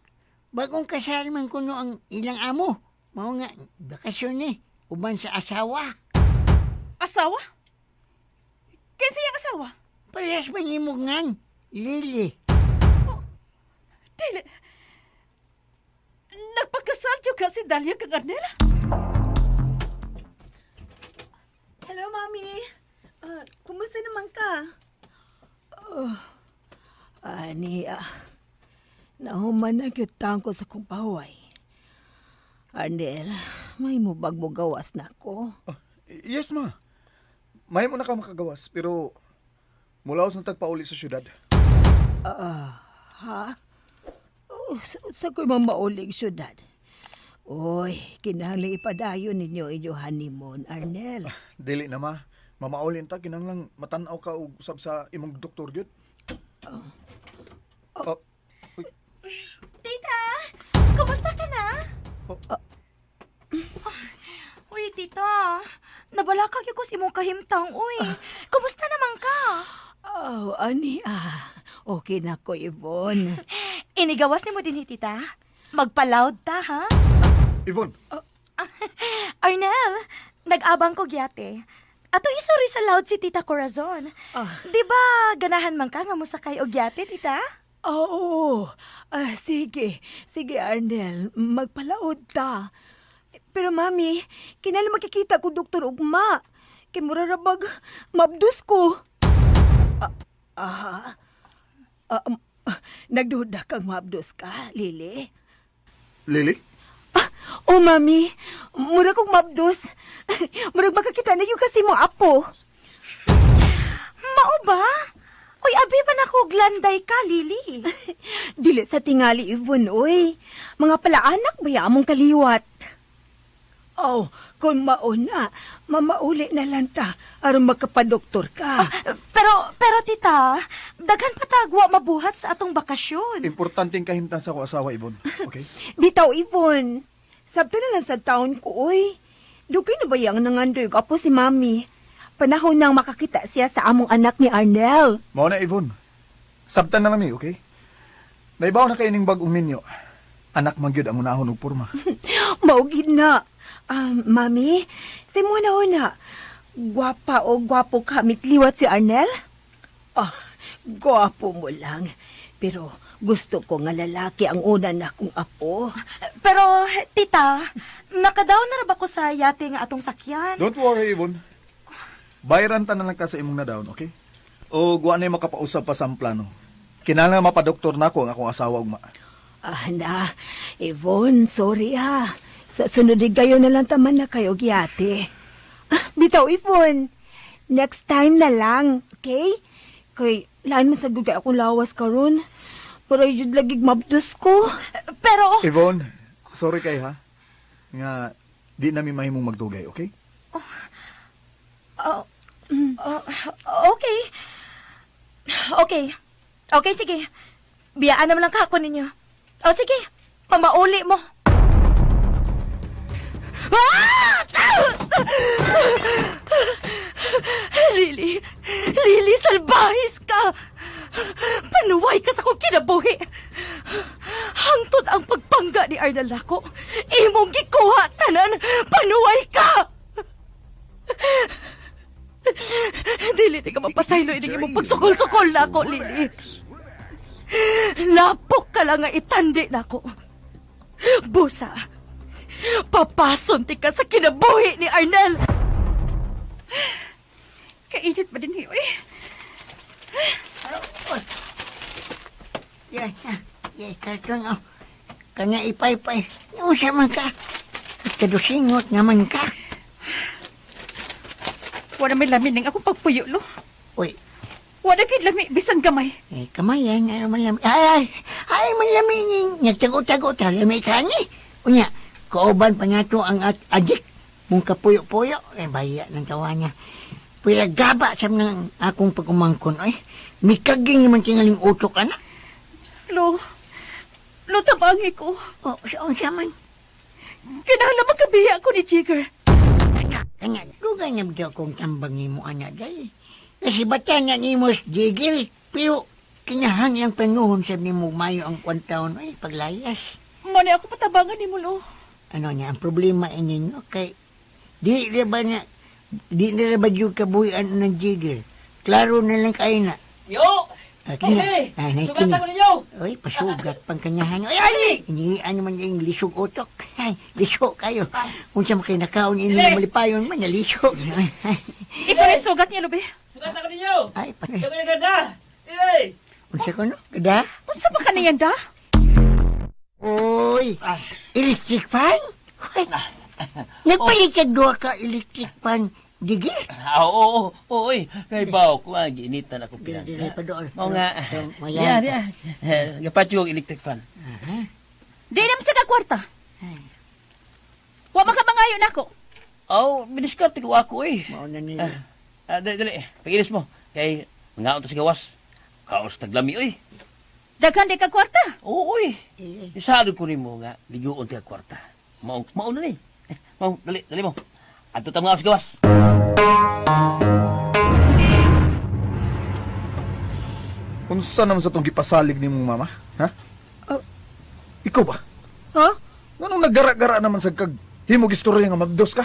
bagong kasal man kuno ang ilang amo. Mao nga, bakasyon ni, uban sa asawa. Asawa? Kinsa yang asawa? Parehas ba himugan? Lili. Dili. Nagpagkasal juga si Dalia kang Arnela? Hello, Mami. Kumusta naman ka? Nahuman na gyutang ko sa kong pahuway. Arnel, may mubag mo gawas na ko. Yes, ma. May mo na ka makagawas, pero mulaos na tagpauli sa syudad. Ha? Sa ko'y mamaulig syudad. Oy, kinahanglang ipadayon ninyo inyo honeymoon, Arnel. Dili na, ma. Mamaulin ta, kinanglang matanaw ka og usab sa imong doktor gyud. Tita, kumusta ka na? Uy, tita. Nabalakag ko sa imong kahimtang, uy. Kumusta naman ka? Okay na ko, Yvonne. Inigawas ni mo din, tita. Magpaloud ta, ha? Yvonne, Arnel, nag-abang ko gyate. Ato isuri sa loud si Tita Corazon. Di ba ganahan man ka nga mo sakay og yate, tita? Oo. Sige. Sige, Arnel. Magpalaod ta. Pero, Mami, kinala makikita ko Dr. Ugma. Kay murarabag, mabdus ko. Nagduda kang mabdus ka, Lili? Lily? Oh, Mami, mura kong mabdus. Murag makakita na yung kasi mo apo. Mao ba? Uy, abi pa na ko glanday ka, Lili. Dili sa tingali, Yvonne, oy. Mga palaanak ba among kaliwat? Oh, kung mauna, mamauli na lang ta aron magkapadoktor ka. Pero tita, daghan patagwa mabuhat sa atong bakasyon. Importanteng kahimtang sa ko asawa, Yvonne. Okay? Bitaw, Yvonne. Sabta na lang sa taon ko, oy. Dugay na ba yung nangandoy apo si Mami? Panahon nang makakita siya sa among anak ni Arnel. Mao na, Yvonne. Sabtan na nami, okay? Naibaw na kayo ning bagong minyo. Anak man gyud ang unahon og porma. Maugid na. Mami, si mo na. Gwapa o gwapo ka mikliwat si Arnel? Gwapo mo lang. Pero gusto ko nga lalaki ang una na kong apo. Pero, tita, nakadaw na ra ba ko sa yate nga atong sakyan? Don't worry, Yvonne. Bayaran ta na lang ka sa imong nadaon, okay? O guwa na makapausap pa sa plano. Kinahanglan mapadoktor na ko ang akong asawa ugma. Yvonne, sorry ha. Sa sunod kayo na lang taman na kayo giyate. Bitaw, Yvonne. Next time na lang, okay? Kay, laan masagod kay akong lawas karon. Pero yun lagig mabdus ko. Pero, Yvonne, sorry kay ha. Nga, di namin mahimong magdugay, okay? okay. Okay, sige. Biyaan naman lang kako ninyo. O, sige. Mamauli mo. Lili, salbahis ka. Panuway ka sa kong kinabuhi. Hangtod ang pagpangga ni Arnel ako. Imong gikuha tanan. Panuway ka. Dili, di ka mapasaylo. Hindi mo pagsukol-sukol na ako, Lili. Lapok ka lang nga itandi na ako. Busa, papasunti ka sa kinabuhi ni Arnel. Kainit ba din hiyo eh? Yes, karton, oh. Kanya ipay-pay. Yung siya man ka. At kadusingot naman ka. Wala may lamin ng akong pagpuyo, lo. Uy, Wala kay lami, bisan gamay. kamay yan. Ano man lang. Ay, Ay, manlamingin. Nagtago-tago ta, lamay ka ni. Unya, kauban pa nga to ang adik. Mung kapuyo-puyo, baya ng tawa niya. Pero gaba sa ng akong pagumangkon, mikaging naman tingaling utok, anak. Lo tabangi ko. O, saan siya man? Kinahanglan magkabiya ko ni Jigger. Kanya, dugay nga bitaw kong tambangin mo, anak, dahil. Kasi bata na ni mo Jigil, pero kinahanglang panguhon sa ni mo mayo ang kwantaon, paglayas. Mani ako patabangan ni mo, Lo. Ano niya, ang problema ninyo, kay di na ba yung kabuhian ng Jigil? Klaro na lang kayo na. Yo! Ay, Sugat ako ninyo! Ay, pasugat pang kanyahan. Ay, iniaan naman yung lisog utok. Ay, lisog kayo. Kung siya makinakaon inyo na malipayon man, lisog. Ipalit sugat niya, Lobe. Sugat ako ninyo! Ay, panay. Ito yung ganda! Hey! Unsa ko no? Gada? Unsa ba ka na yan, da? Uy, electric fan? Nagpalit ka doon ka electric fan. Digi? Oo, kay bawo ko ginitan ako pinang. Dili pa doon. Oo nga. Mayan. Diya. Gapatyo ang electric fan. Di naman sa kakwarta. Wa makamangayo na ako. Miniskarte ko ako Mauna nila. Dali. Pagilis mo. Kay mga to sa gawas. Kaos taglami, Daghan di kakwarta. Oo, Isado ko nimo nga liguon ti kwarta. Mauna ni. Dali mo. Adto ta mga gawas. Unsa naman sa tong gipasalig ni mong mama? Ha? Ikaw ba? Ha? Anong naggara-gara naman sa kag himog istorya nga mabdos ka?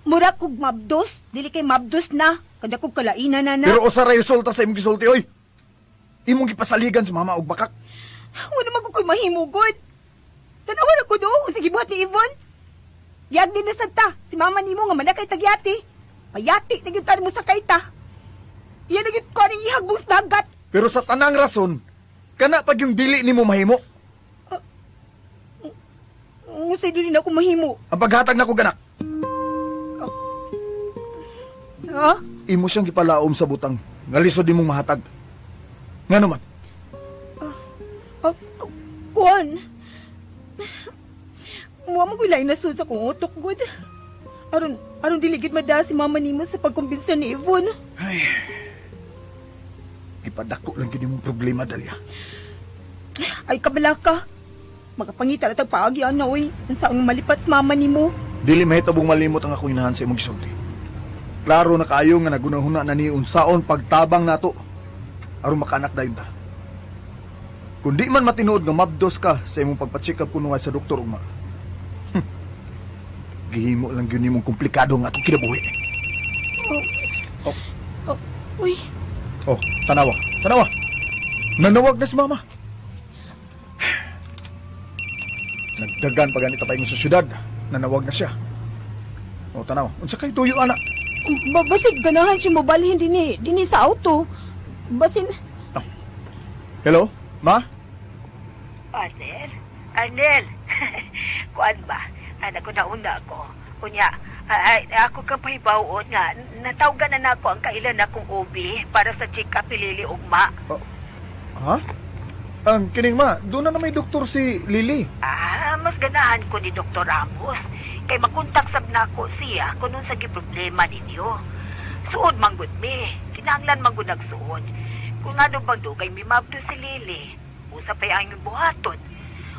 Mura kog mabdos, dili kay mabdos na. Kada kog kalaina na na. Pero usa ra resulta sa imong gisulti, oy. Imong gipasaligan sa mama og bakak. Wala man ko ko'y mahimugod. Tanawan ako doon sa gibuhat ni Yvonne. Yag din na sa ta, si mama nimo nga manakay tagyati. Payati, nagyutan mo sa kaita. Iyan nagyut ko rin ihagbong sa dagat. Pero sa tanang rason, kana pag yung dili nimo mahimo, Ngusay dili na ako mahimo. ang paghatag nako ganak, Ha? imo siyang gipalaom sa butang. Nga lisod nimong mahatag. Ngano man? Kuan. Muwa mo ko'y lain na sud sa kong utok, good. Aron diligid mada si mama nimo sa pagkumbinsa ni Yvonne. Ay. Ipadako lang gid imong problema, Dalia. Ay, kabala ka. Magapangita na tagpaagyan na, oy. Ang saong malipat sa mama nimo. Dili mahitabong malimot ang akong inahan sa imong gisulti. Klaro na kaayo nga nagunahuna na ni unsaon pagtabang nato aron makaanak dayon ta. Kung di man matinuod nga mabdos ka sa imong pagpa-check up kuno sa doktor ugma. Gihimo lang gyud nimong komplikado nga atong kinabuhi. Uy, Oh, tanawa. Nanawag na si mama. Nagdagan pa ganito pa ingon sa syudad. Nanawag na siya. Oh, tanawa. Unsa kay tuyo ana? basig ganahan siya mobalhin dini sa auto. Basin, Hello? Ma? Arnel, kuan ba? Anak ko nauna ako. Kunya, ako kang pahibawon nga, natawgan na nako ang kailan akong ubi para sa check-up pilili ugma. Ha? Ang kining ma, doon na may doktor si Lily. Mas ganahan ko ni Dr. Ramos. Kay makontak sab nako siya kung sa giproblema ninyo. Suod manggod mi. Kinahanglan manggod nagsuod. Kung ano bang dugay mi mabdo si Lily. Usa pa ang buhaton.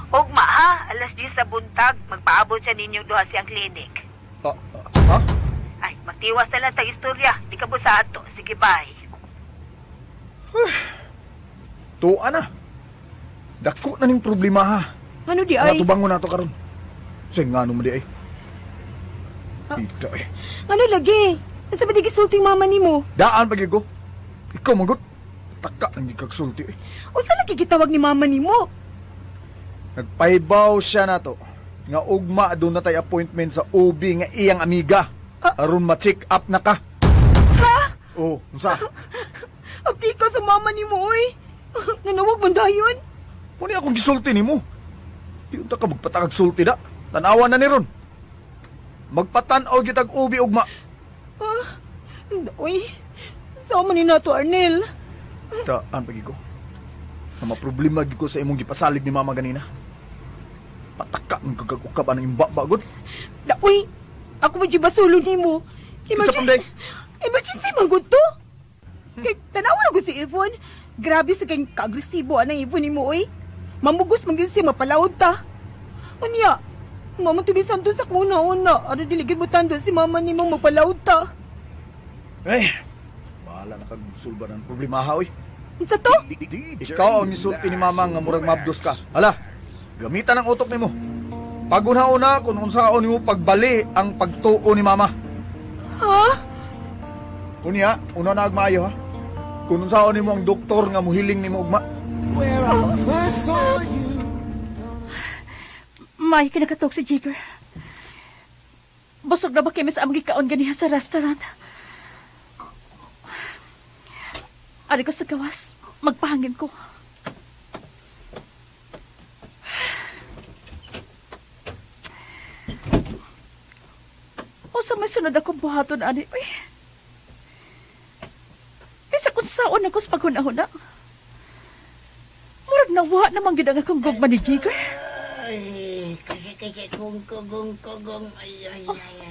Ugma alas 10 sa buntag, magpaabot siya ninyo duha siyang klinik. Ha? Ay, magtiwas na lang sa istorya. Di ka po sa ato. Sige, bye. Tuwa na. Dako na ning problema ha. ano di ay? Natubangon nato karon. Say ngano mo di ay. Ito eh. Ano lagi? Nasa ba di gisulting mama nimo? Daan pag ko. Ikaw magot. Taka lang ikagsulti eh. Usa lagi gitawag ni mama nimo? Nagpaibaw siya na to. Nga ugma doon na tayo appointment sa OB nga iyang amiga. Aron ma-check up na ka. Ha? Oh, unsa? Abdi ka sa mama nimo, oy. Nanawag man dayon. Muni akong gisulti nimo. Di unta ka magpatakag sulti da. Tanawan na ni ron. Magpatan-aw gitag ubi ugma. Uy, sama ni nato, Arnel. Daan pagi ko. Na maproblema gyud ko sa imong gipasalig ni mama ganina. Pataka ng kagag-ukab ang imba bagod. Da, uy, ako mo basulo ni mo. Isa pang day. Emergency man gud to. Kay tanawa na ko si Yvonne. Grabe sa kang kaagresibo anang Yvonne ni mo, uy. Mamugos man gyud siya mapalawod ta. Unya, mama tubisan to sa kuna-una. Ano diligid mo tanda si mama ni mo mapalawod ta. Eh, bahala na kag-sulba ng problema ha, oy. Unsa to? Ikaw ang misulti ni mama nga murag mabdos ka. Hala, gamitan ang utok nimo. Pagunhauna kung unsaon nimo pagbali ang pagtuo ni mama. Ha? Unya, una na agmaayo ha. Kung unsaon nimo ang doktor nga muhiling nimo ugma. May kinakatok si Jigger. Busog na ba kayo sa aming kaon ganiha sa restaurant? Ari ko sa gawas. Magpahangin ko. O sa may sunod akong buhaton, ani. Uy. Bisa kung saon ako sa paghuna-huna. Murag nawa naman gid ang akong gugma ni Jigger. Ay, kasi kugong. Ay.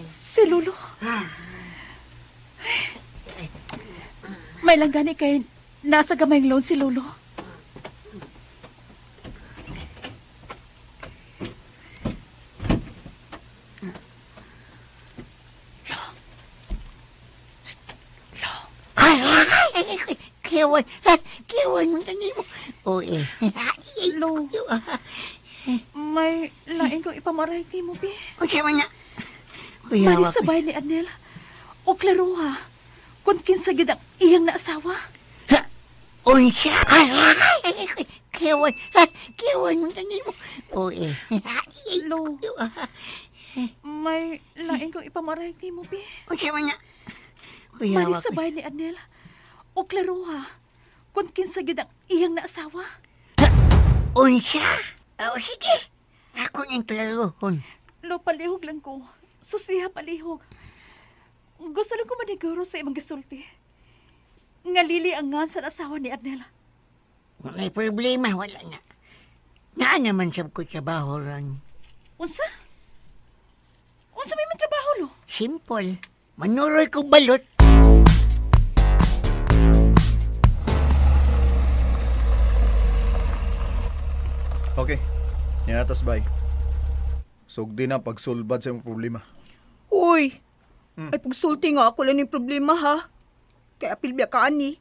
Si Lolo. May lang gani kay nasa gamayng loan si Lolo. Kiwan mo tani mo. O eh. Lo. May lain kong ipamaray kay mo, Bi. Unsa man na? Mali sa bahay ni Adnel. O klaruha. Kung kinsa gid ang iyang naasawa. Unsa? Kiwan mo tani mo. O eh. Lo. May lain kong ipamaray kay mo, Bi. Unsa man na? Mali sa bahay ni Adnel. O klaruha. Kung kinsa gid ang iyang naasawa. Unsa? O sige. Ako nang klaruhon. Lo, palihog lang ko. Susiha palihog. Gusto lang ko maniguro sa imong gisulti. Nga Lili ang nga sa asawa ni Adnela. Wala'y problema, wala na. Naa naman sab ko trabaho ron. Unsa? Unsa may man trabaho, lo? Simple. Manuroy ko balot. Okay. Niyatas bay. Sugdi na pagsulbad sa imong problema. Uy, ay pagsulti nga ako lang yung problema ha. Kaya pilbiya ka ani.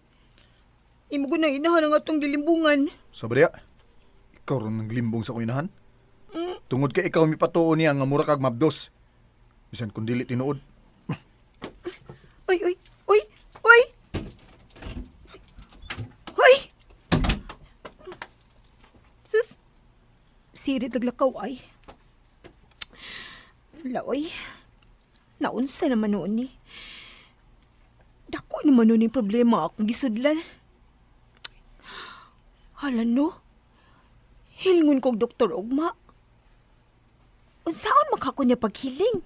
Imo ko na inahan ang atong dilimbungan. Sabriya, ikaw ron naglimbong sa kuinahan. Tungod kay ikaw mipatuo niya nga mura kag mabdos. Bisan kung dili tinuod. Uy! Hoy! Sus! Siri taglakaw ay. Laoy. Naunsa naman noon ni. Dako naman noon yung problema akong gisudlan. Hala no. Hilngon kong Dr. Ugma. Unsaon makako niya paghiling?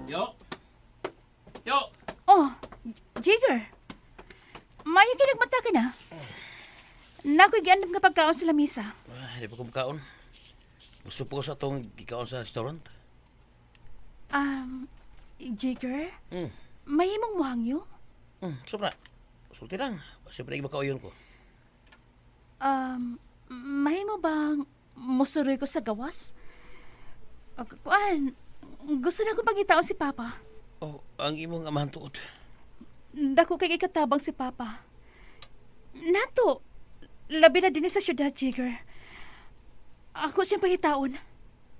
Yo! Oh, Jigger. Maya kinagmata ka na. Nako'y giandam nga pagkaon sa lamisa. Hindi pa ko makaon. Gusto po ko sa itong ikaon sa restaurant. Jigger? Hmm. May imong muhangyo? Sobra. Sulti lang. Siyempre makauyon ko. May mo bang musuroy ko sa gawas? Kuan, gusto na ko pangitaon si Papa. Oh, ang imong amahan tuod. Dako kay ikatabang si Papa. Nato, labi na din sa syudad, Jigger. Ako siyang pangitaon.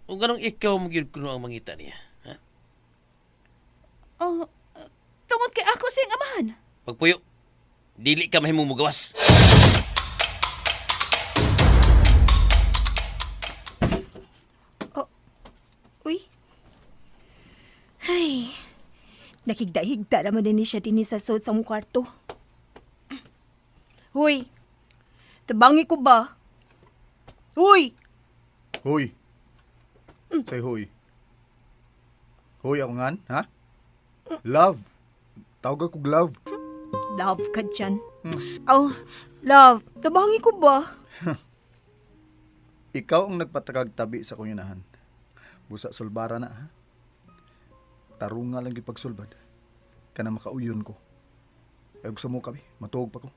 O ganong ikaw magyud kuno ang mangita niya. Ha? Oh, tungod kay ako siyang amahan. Pagpuyo, dili ka mahimong mugawas. Uy. Ay. Nakigda-higda naman din siya din sa sod sa mong kwarto. Hoy. Tabangi ko ba? Hoy. Hoy. Say hoy. Hoy ako ngan, ha? Love. Tawag ako love. Love ka dyan. Oh, love, tabangi ko ba? Ikaw ang nagpatakag tabi sa kong inahan. Busa sulbara na, ha? Tarunga lang ipagsulbad. Kana makauyon ko. Ay gusto mo kami, matuog pa ko.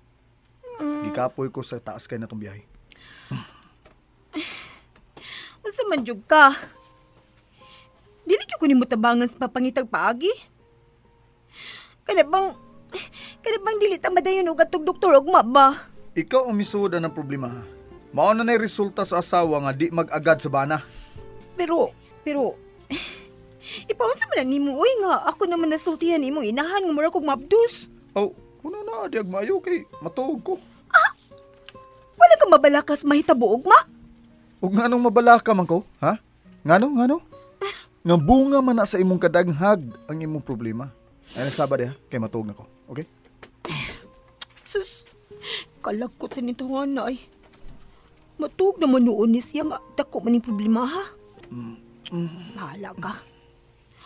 Gikapoy ko sa taas kay natong biyahe. Masa man jud ka? Dili ko kunin mo tabangan sa papangitag paagi. Kana bang dili ta madayon og atog doktor ugma ba? Ikaw ang misuda ng problema, ha? Mao na nay resulta sa asawa nga di mag-agad sa bana. Pero ipaunsa man na nimo uy nga ako naman nasultihan nimo inahan nga mura kog mabdus. Oh, kuno na di agmayo kay matuog ko. Wala ka mabalakas mahitabo ugma. Ug nganong mabalaka man ko, ha? Ngano? Nga bunga man na sa imong kadaghag ang imong problema. Ay nagsabad ha, kay matuog na ko. Okay? Sus, kalagkot sa nitawan na ay. Matug naman noon ni siya nga dako man yung problema ha. Bahala ka.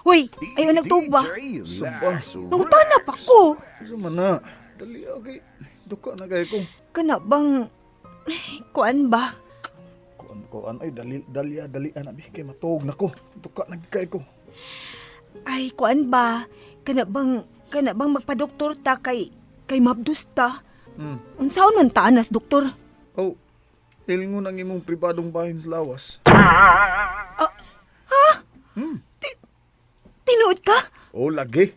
Hoy, ayaw nagtuog ba? DJ Saba. Lax Nangutana pa ko. Sa man na. Dali okay. Duka na kay ko. Kana bang, kuan ba? Kuan ay dali ana bi kay matuog na ko. Duka na kay ko. Ay, kuan ba? Kana bang magpa-doktor ta kay mabdus ta? Unsaon man tanas, doktor? Oh, ilingon ang imong pribadong bahin sa lawas. Tinuod ka? Oh, lagi.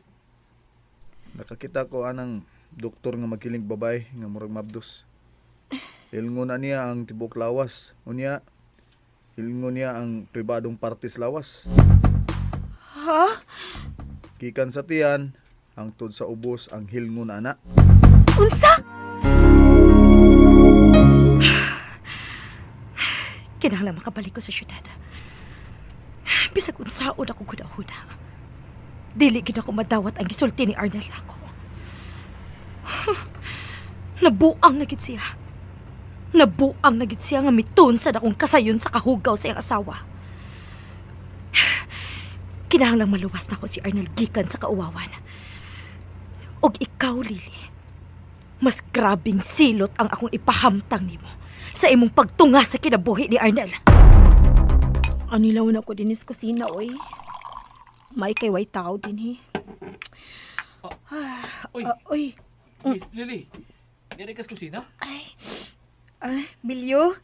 Nakakita ko anang doktor nga magkiling babay nga murag mabdos. Ilingon na niya ang tibok lawas. Unya, ilingon niya ang pribadong partis lawas. Ha? Gikan sa tiyan, hangtod sa ubos ang hilngon ana. Unsa? Kinahanglan makabalik ko sa syudad. Bisag unsaon ako huda-huda. Dili gid ako madawat ang gisulti ni Arnel ako. Nabuang na gid siya. Nabuang na gid siya nga mitun sa akong kasayon sa kahugaw sa iyang asawa. Kinahanglang maluwas na ko si Arnel gikan sa kauwawan. Og ikaw, Lily, mas grabing silot ang akong ipahamtang nimo sa imong pagtunga sa kinabuhi ni Arnel. Anilaw na ko din sa kusina, oy. May kay way tao din, Uy. Oy. Miss Lily, nire ka sa kusina? Bilyo?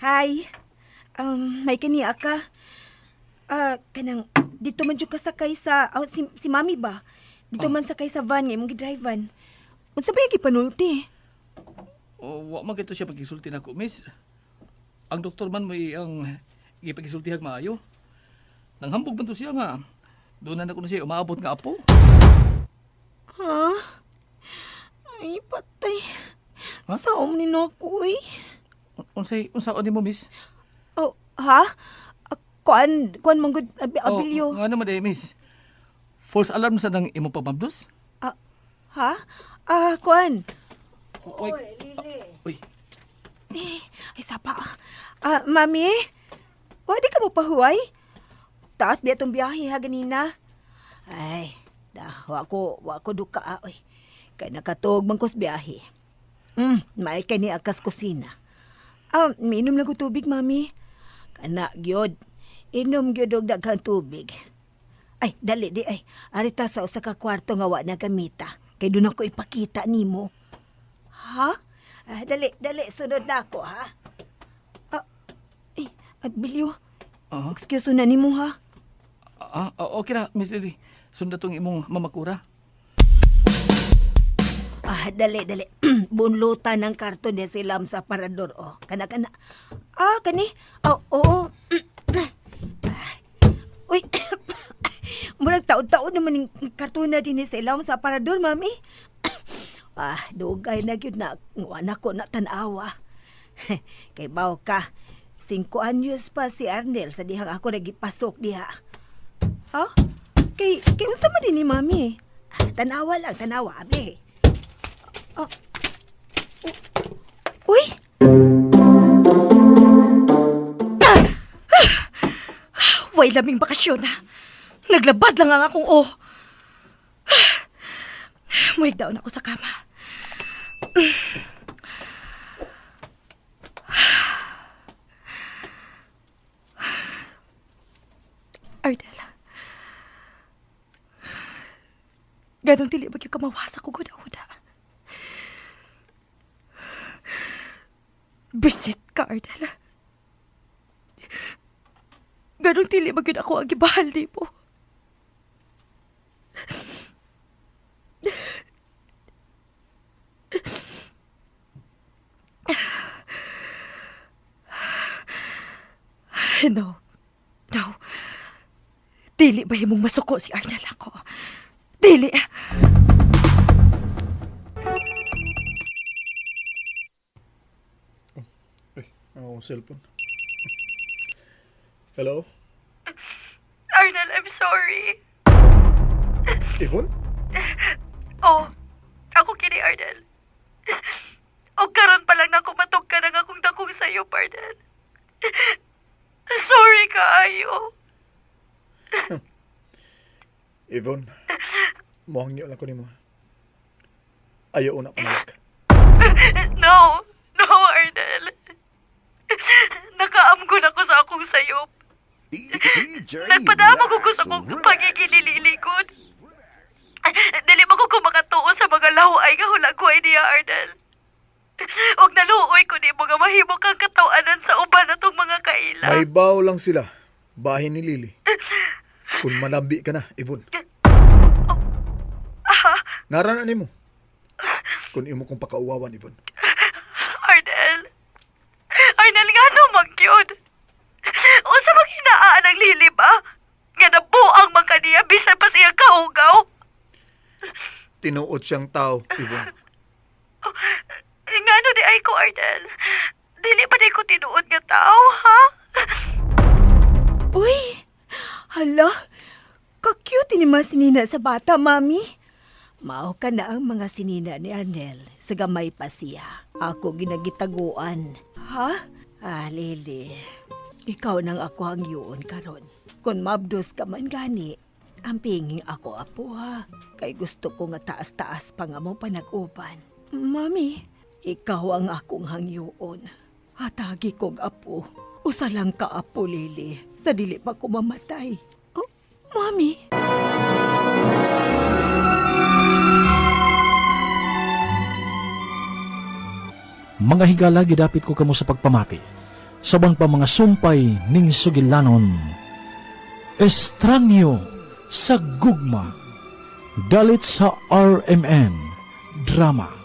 Hi. May kaniya ka. Kanang, dito man dyan ka sakay sa, si Mami ba? Dito man sakay sa van, nga mong gidrivean. Unsa ba yung gipanulti? Wa man gito siya pagkisulti nako, miss. Ang doktor man may ang gipagisultihag maayo. Nanghambog man to siya nga. Doon na ko na siya umaabot nga apo. Ha? Ay, patay. Ha? Saan ni ako, eh? Unsaon nimo, miss? Oh, ha? Kuan manggod, Abilio. Nga naman eh, miss. False alarm sa nang imong pamabdos? Ha? Kuan. Uy, uy. Ay, sapa. Mami? Di ka mo pahuway? Taas biya itong biyahe ha, ganina. Ay, wako duka, oy. Kaya nakatog man ko sa biyahe. May kay ni akas kusina. Minom lang ko tubig, Mami. Kana, gyod. Inom gyud og daghang tubig. Ay, dali di ay. Arita sa usa ka kwarto nga wa na gamita. Kay doon ako ipakita nimo. Ha? Dali, sunod na ako, ha? Bilyo, excuse na nimo, ha? Okay na, Miss Lily. Sunda tong imong mamakura. Dali. Bunlutan ng karton de silam sa parador, Kana. Kani? Oo. Uy, murag taon-taon naman yung karton na din sa ilam sa parador, Mami. Dugay na yun na anak ko na tanawa. Kay baw ka, 5 anyos pa si Arnel sa dihang ako nagipasok diha. Ha? Kay unsa man din ni Mami? Tanawa lang, abi. Uy! Way laming bakasyon na. Naglabad lang ang akong Muhig daw na ako sa kama. Ardel. Ganong dili ba yung kamawasa ko guda-huda? Bisit ka, Ardel. Ganong dili ba yun ako ang gibahal di mo? No. Dili ba himong masuko si Arnel ako? Dili. Ako cellphone. Hello? Arnel, I'm sorry. Yvonne? Oh, ako kini Arnel. O karon pa lang ako matog ka ng akong dakong sa'yo, Arnel. Sorry kaayo. Yvonne, muhang niyo lang ko ni mo. Ayaw una panawag. No, Arnel. Nakaamgon ako sa akong sayop. Nagpadama ko sa akong pagigilililikod. Dili mo ko makatuo sa mga lahuay nga hulagway niya, Arnel. Og naluoy ko ni mo nga mahimo kang katawanan sa uban atong mga kaila. May baw lang sila. Bahin ni Lily. Kung malambi ka na, Yvonne. Narana ni mo. Kung imo kong pakauwawan, Yvonne. Arnel, nga no magyod. O sa mga hinaan ng Lily ba? Nga nabuang man kaniya bisan pa siya kahugaw. Tinuot siyang tao, Yvonne. Nga no di ay ko, Arnel. Dili pa di ko tinuot nga tao, ha? Uy! Hala! Ka-cute ni mga sinina sa bata, Mami. Mao ka na ang mga sinina ni Arnel. Sa gamay pa siya. Ako ginagitaguan. Ha? Lily. Ikaw nang ako ang yun karon. Kung mabdos ka man gani, ang pinging ako apo ha. Kay gusto ko nga taas-taas pa nga mo panag-uban. Mami, ikaw ang akong hangyoon. Hatagi kong apo. Usa lang ka apo, Lily. Sa dili pa ko mamatay. Oh, Mami. Mga higala gidapit ko kamo sa pagpamati. Sabang pa mga sumpay ning sugilanon. Estranyo sa gugma. Dalit sa RMN Drama.